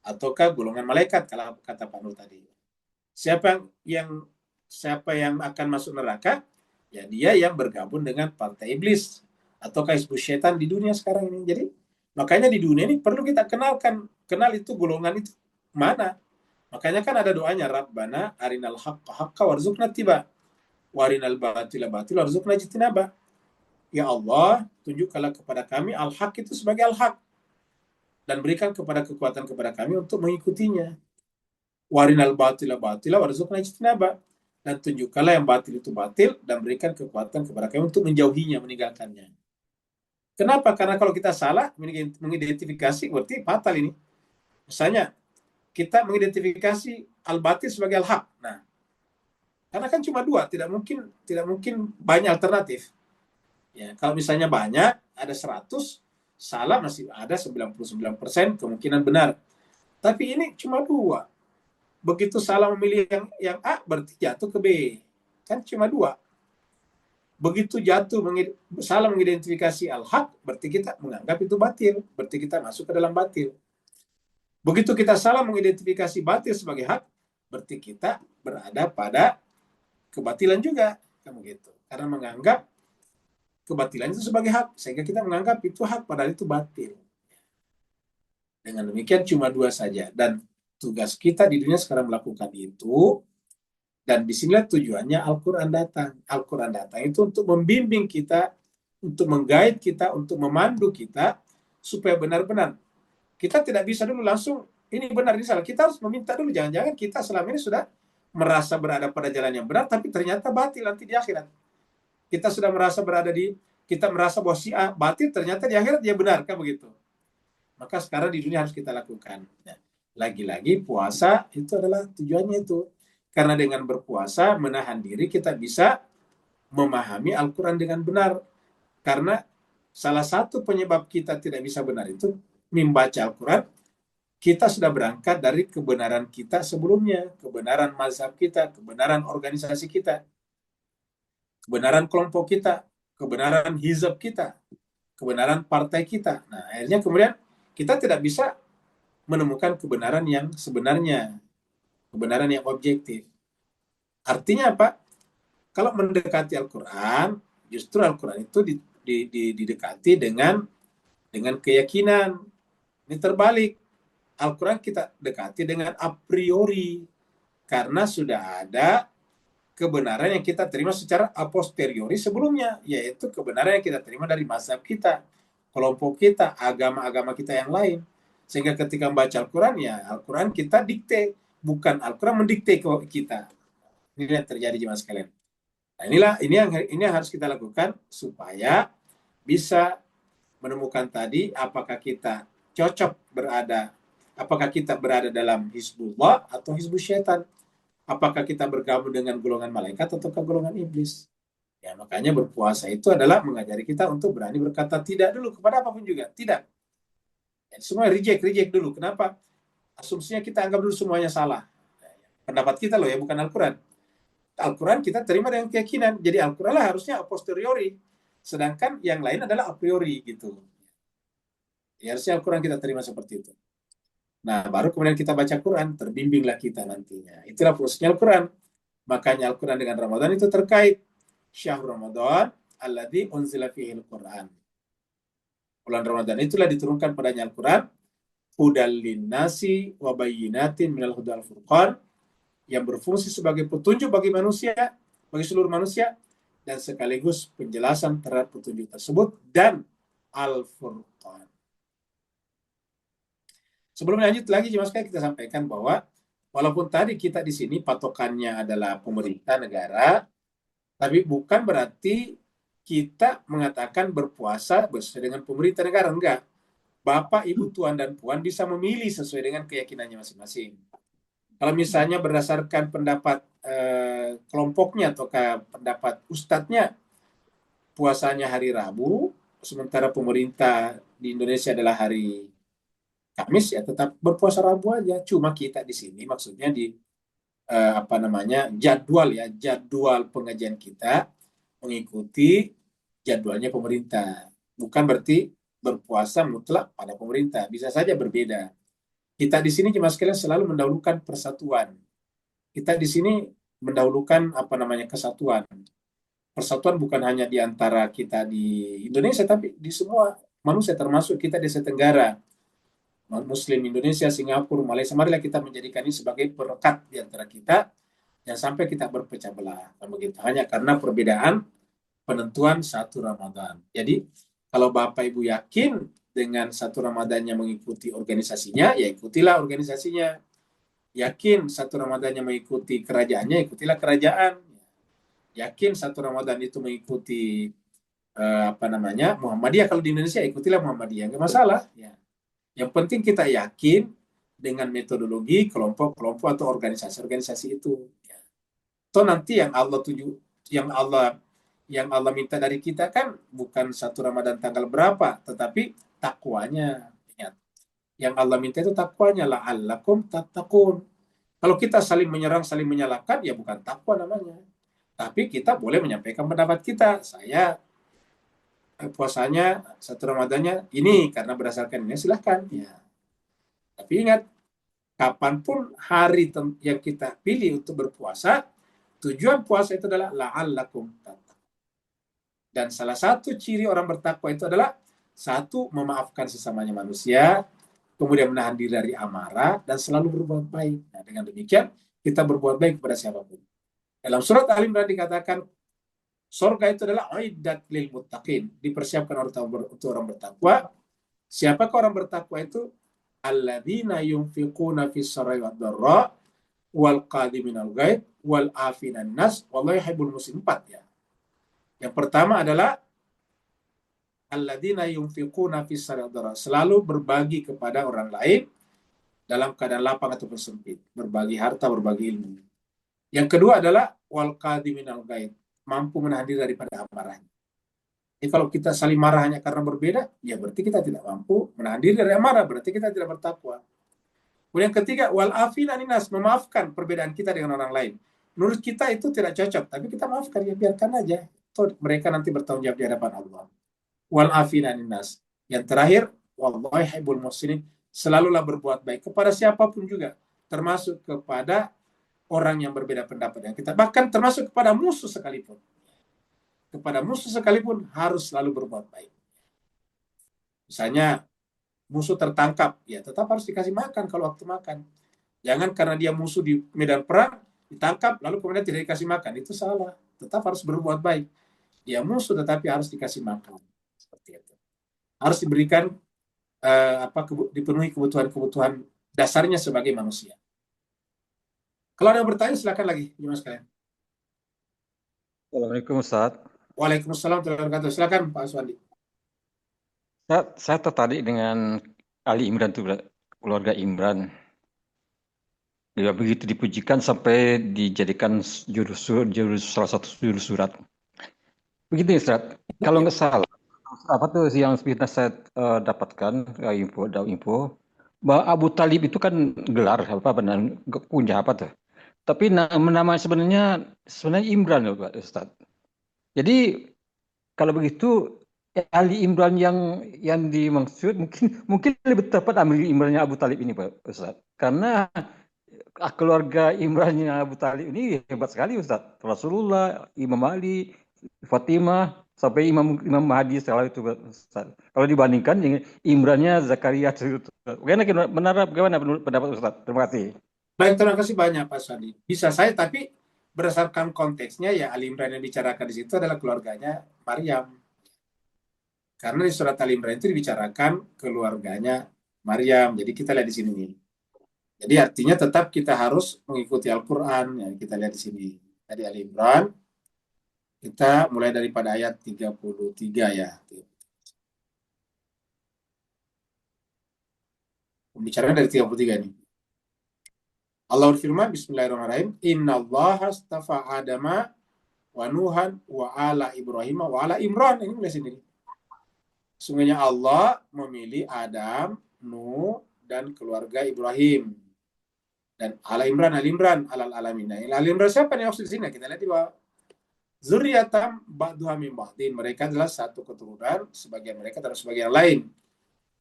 ataukah golongan malaikat, kalau kata Pak Nur tadi. Siapa yang akan masuk neraka, ya dia yang bergabung dengan partai iblis ataukah Hizbus Syaitan di dunia sekarang ini. Jadi makanya di dunia ini perlu kita kenal itu golongan itu mana. Makanya kan ada doanya, Rabbana arinal haqqa haqqa warzuqna tiba, warinal batila batila warzuqna jitinaba. Ya Allah, tunjukkanlah kepada kami al-haq itu sebagai al-haq, dan berikan kepada kekuatan kepada kami untuk mengikutinya. Warinal batila batila warzuqna jitinaba, dan tunjukkanlah yang batil itu batil, dan berikan kekuatan kepada kami untuk menjauhinya, meninggalkannya. Kenapa? Karena kalau kita salah mengidentifikasi, berarti fatal ini. Misalnya, kita mengidentifikasi al-batil sebagai al-haq. Nah, karena kan cuma dua, tidak mungkin banyak alternatif. Ya, kalau misalnya banyak, ada 100, salah masih ada 99% kemungkinan benar. Tapi ini cuma dua. Begitu salah memilih yang A, berarti jatuh ke B. Kan cuma dua. Begitu salah mengidentifikasi al-haq, berarti kita menganggap itu batil. Berarti kita masuk ke dalam batil. Begitu kita salah mengidentifikasi batil sebagai hak, berarti kita berada pada kebatilan juga. Kamu gitu. Karena menganggap kebatilan itu sebagai hak, sehingga kita menganggap itu hak, padahal itu batil. Dengan demikian cuma dua saja. Dan tugas kita di dunia sekarang melakukan itu, dan disinilah tujuannya Al-Quran datang. Al-Quran datang itu untuk membimbing kita, untuk menggait kita, untuk memandu kita, supaya benar-benar. Kita tidak bisa dulu langsung, ini benar, ini salah. Kita harus meminta dulu, jangan-jangan kita selama ini sudah merasa berada pada jalan yang benar, tapi ternyata batil nanti di akhirat. Kita sudah kita merasa bahwa si A batil, ternyata di akhirat dia benar, kan begitu. Maka sekarang di dunia harus kita lakukan. Nah, lagi-lagi puasa itu adalah tujuannya itu. Karena dengan berpuasa, menahan diri, kita bisa memahami Al-Quran dengan benar. Karena salah satu penyebab kita tidak bisa benar itu, membaca Al-Quran, kita sudah berangkat dari kebenaran kita sebelumnya, kebenaran mazhab kita, kebenaran organisasi kita, kebenaran kelompok kita, kebenaran hizab kita, kebenaran partai kita. Nah, akhirnya kemudian kita tidak bisa menemukan kebenaran yang sebenarnya, kebenaran yang objektif. Artinya apa? Kalau mendekati Al-Quran, justru Al-Quran itu didekati dengan keyakinan. Ini terbalik. Al-Quran kita dekati dengan a priori, karena sudah ada kebenaran yang kita terima secara a posteriori sebelumnya, yaitu kebenaran yang kita terima dari mazhab kita, kelompok kita, agama-agama kita yang lain. Sehingga ketika membaca Al-Quran, ya Al-Quran kita dikte, bukan Al-Quran mendikte ke kita. Ini yang terjadi jemaah sekalian. Nah, ini yang harus kita lakukan supaya bisa menemukan tadi apakah kita cocok apakah kita berada dalam Hizbullah atau Hizbus Syaitan. Apakah kita bergabung dengan golongan malaikat atau golongan iblis. Ya, makanya berpuasa itu adalah mengajari kita untuk berani berkata tidak dulu kepada apapun juga. Tidak. Ya, semua reject dulu. Kenapa? Asumsinya kita anggap dulu semuanya salah. Pendapat kita loh ya, bukan Al-Quran. Al-Quran kita terima dengan keyakinan. Jadi Al-Quran lah harusnya a posteriori. Sedangkan yang lain adalah a priori gitu. Ya, harusnya Al-Quran kita terima seperti itu. Nah, baru kemudian kita baca Quran, terbimbinglah kita nantinya. Itulah fungsinya Al-Quran. Makanya Al-Quran dengan Ramadan itu terkait. Syahrul Ramadan alladzi unzila fihi al-Quran. Bulan Ramadan itulah diturunkan padanya Al-Quran. Hudal linnasi wa bayyinatin minal huda wal furqan, yang berfungsi sebagai petunjuk bagi manusia, bagi seluruh manusia, dan sekaligus penjelasan terhadap petunjuk tersebut dan Al-Furqan. Sebelum lanjut lagi, kita sampaikan bahwa walaupun tadi kita di sini patokannya adalah pemerintah negara, tapi bukan berarti kita mengatakan berpuasa sesuai dengan pemerintah negara. Enggak. Bapak, Ibu, Tuan, dan Puan bisa memilih sesuai dengan keyakinannya masing-masing. Kalau misalnya berdasarkan pendapat kelompoknya atau pendapat ustadznya, puasanya hari Rabu, sementara pemerintah di Indonesia adalah hari Kamis, ya tetap berpuasa Rabu aja. Cuma kita di sini maksudnya di jadwal pengajian kita mengikuti jadwalnya pemerintah. Bukan berarti berpuasa mutlak pada pemerintah. Bisa saja berbeda. Kita di sini jemaah sekalian selalu mendahulukan persatuan. Kita di sini mendahulukan kesatuan. Persatuan bukan hanya di antara kita di Indonesia, tapi di semua manusia, termasuk kita di Asia Tenggara. Muslim Indonesia, Singapura, Malaysia, marilah kita menjadikan ini sebagai perekat di antara kita, yang sampai kita berpecah belah. Begitu. Hanya karena perbedaan penentuan satu Ramadan. Jadi, kalau Bapak Ibu yakin dengan satu Ramadannya mengikuti organisasinya, ya ikutilah organisasinya. Yakin satu Ramadannya mengikuti kerajaannya, ikutilah kerajaan. Yakin satu Ramadan itu mengikuti Muhammadiyah, kalau di Indonesia ikutilah Muhammadiyah, nggak masalah. Ya. Yang penting kita yakin dengan metodologi kelompok-kelompok atau organisasi-organisasi itu. Ya. Toh nanti yang Allah minta dari kita kan bukan satu Ramadan tanggal berapa, tetapi takwanya. Ingat, yang Allah minta itu takwanya, la'allakum tattaqun. Kalau kita saling menyerang, saling menyalahkan, ya bukan takwa namanya. Tapi kita boleh menyampaikan pendapat kita. Saya puasanya satu Ramadannya ini karena berdasarkan ini, silahkan. Ya. Tapi ingat, kapanpun hari yang kita pilih untuk berpuasa, tujuan puasa itu adalah la'allakum tattaqun. Dan salah satu ciri orang bertakwa itu adalah satu, memaafkan sesamanya manusia, kemudian menahan diri dari amarah, dan selalu berbuat baik. Nah, dengan demikian kita berbuat baik kepada siapapun. Dalam surat Al-Imran dikatakan surga itu adalah uiddat lil muttaqin, dipersiapkan untuk orang bertakwa. Siapakah orang bertakwa itu? Alladzina yunfiquna fis sarai wad dharra wal qadiminal ghaid wal afinan nas wallahu yuhibbul muhsinin. 4 ya. Yang pertama adalah alladzina yunfiquna fis sarai wad dharra, selalu berbagi kepada orang lain dalam keadaan lapang ataupun sempit, berbagi harta, berbagi ilmu. Yang kedua adalah wal qadiminal ghaid, mampu menahan diri daripada amarahnya. Jadi kalau kita saling marah hanya karena berbeda, ya berarti kita tidak mampu menahan diri dari amarah, berarti kita tidak bertakwa. Kemudian yang ketiga, wal afina anin nas, memaafkan perbedaan kita dengan orang lain. Menurut kita itu tidak cocok, tapi kita maafkan, ya biarkan aja. Toh mereka nanti bertanggung jawab di hadapan Allah. Wal afina anin nas. Yang terakhir, wallahu yuhibbul muhsinin, selalulah berbuat baik kepada siapapun juga, termasuk kepada orang yang berbeda pendapat dengan kita, bahkan termasuk kepada musuh sekalipun. Kepada musuh sekalipun harus selalu berbuat baik. Misalnya musuh tertangkap, ya tetap harus dikasih makan kalau waktu makan. Jangan karena dia musuh di medan perang, ditangkap lalu kemudian tidak dikasih makan, itu salah. Tetap harus berbuat baik. Dia musuh tetapi harus dikasih makan. Seperti itu. Harus diberikan dipenuhi kebutuhan-kebutuhan dasarnya sebagai manusia. Kalau ada yang bertanya silakan lagi, jemaah sekalian. Assalamualaikum Ustaz. Waalaikumsalam warahmatullahi wabarakatuh. Silakan Pak Aswandi. Saya tertarik dengan Ali Imran itu, keluarga Imran. Dia begitu dipujikan sampai dijadikan salah satu jurus surat. Begitu Ustaz. Kalau nggak salah, apa tuh yang pernah saya dapatkan info bahwa Abu Talib itu kan gelar apa benar punya apa tuh. Tapi nama sebenarnya Imran loh Pak Ustaz. Jadi kalau begitu Ali Imran yang dimaksud mungkin lebih tepat ambil Imrannya Abu Talib ini Pak Ustaz. Karena keluarga Imrannya Abu Talib ini hebat sekali Ustaz. Rasulullah, Imam Ali, Fatimah sampai Imam Mahdi setelah itu Ustaz. Kalau dibandingkan dengan Imrannya Zakaria itu. Bagaimana pendapat Ustaz? Terima kasih. Baik, terima kasih banyak Pak Aswandi. Bisa saya, tapi berdasarkan konteksnya ya Ali Imran yang dibicarakan di situ adalah keluarganya Maryam. Karena di surat Ali Imran itu dibicarakan keluarganya Maryam. Jadi kita lihat di sini nih. Jadi artinya tetap kita harus mengikuti Al-Quran. Ya, kita lihat di sini. Tadi Ali Imran, kita mulai daripada ayat 33 ya. Pembicaraan dari 33 ini. Allah berfirman, Bismillahirrahmanirrahim, Inna Allah astafa Adama wa Nuhan wa ala Ibrahim wa ala Imran. Ini mulai sini. Sungguhnya Allah memilih Adam, Nuh, dan keluarga Ibrahim. Dan ala Imran, alal alamin. Nah, ala Imran siapa yang maksud di sini? Kita lihat di bawah. Zuriyatam ba'duha min ba'din. Mereka adalah satu keturunan, sebagian mereka terhadap sebagian lain.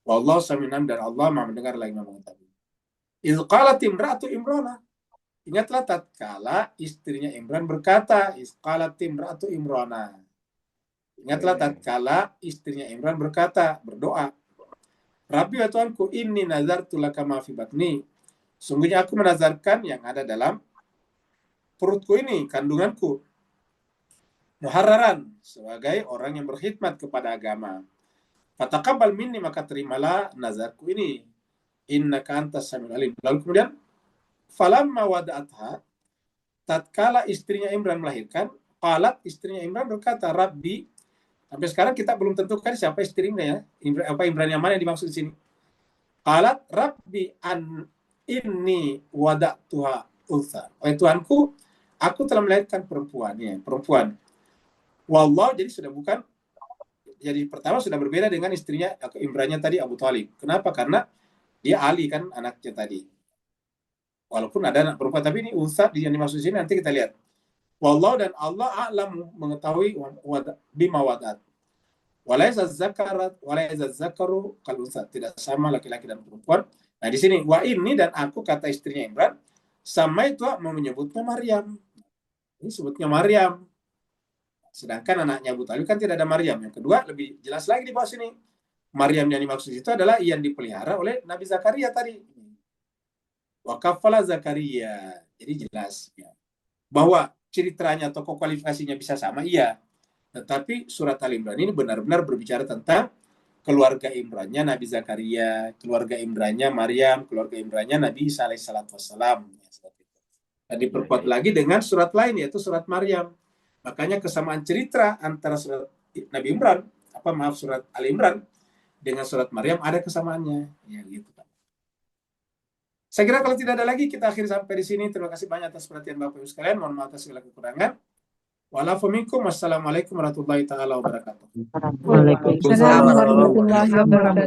Wallahu sami'un dan Allah Maha mendengar lagi Maha mengetahui. Idz qalat imra'atu Imrana. Ingatlah tatkala istrinya Imran berkata, Idz qalat imra'atu Imrana. Ingatlah tatkala istrinya Imran berkata, berdoa, Rabbi wa Tuhanku, inni nazartu laka ma fi batni. Sungguhnya aku menazarkan yang ada dalam perutku ini, kandunganku. Muharraran, sebagai orang yang berkhidmat kepada agama. Fataqabbal minni, maka terimalah nazarku ini. Innaka antas samiul alim. Lalu kemudian falamma wada'atha, tatkala istrinya Imran melahirkan, qalat, istrinya Imran berkata, Rabbi. Sampai sekarang kita belum tentukan siapa istrinya ya. Imran yang mana yang dimaksud di sini. Qalat Rabbi inni wada'tuha untha. Wahai Tuhanku, aku telah melahirkan perempuan. Wallah, jadi sudah bukan. Jadi pertama sudah berbeda dengan istrinya Imrannya tadi Abu Talib. Kenapa? Karena dia Ali kan anaknya tadi. Walaupun ada anak perempuan, tapi ini untha yang dimaksud di sini nanti kita lihat. Wallahu dan Allah a'lam mengetahui bima wadat. Walaysa zakaru kal unsa, tidak sama laki-laki dan perempuan. Nah di sini wa ini dan aku, kata istrinya Imran, sama itu mau menyebutnya Maryam. Ini sebutnya Maryam. Sedangkan anaknya Abu Talib kan tidak ada Maryam. Yang kedua lebih jelas lagi di bawah sini. Maryam yang dimaksud itu adalah yang dipelihara oleh Nabi Zakaria tadi. Wa kafala Zakaria. Jadi jelas ya. Bahwa ceritanya atau kualifikasinya bisa sama, iya. Tetapi surat Al-Imran ini benar-benar berbicara tentang keluarga Imrannya Nabi Zakaria, keluarga Imrannya Maryam, keluarga Imrannya Nabi Isa alaihissalatu wassalam. Dan diperkuat lagi dengan surat lain, yaitu surat Maryam. Makanya kesamaan cerita antara surat Nabi Imran, surat Al-Imran dengan surat Maryam ada kesamaannya. Ya gitu Pak. Saya kira kalau tidak ada lagi, kita akhiri sampai di sini. Terima kasih banyak atas perhatian Bapak Ibu sekalian. Mohon maaf atas segala kekurangan. Wassalamualaikum warahmatullahi taala wabarakatuh. Waalaikumsalam warahmatullahi wabarakatuh.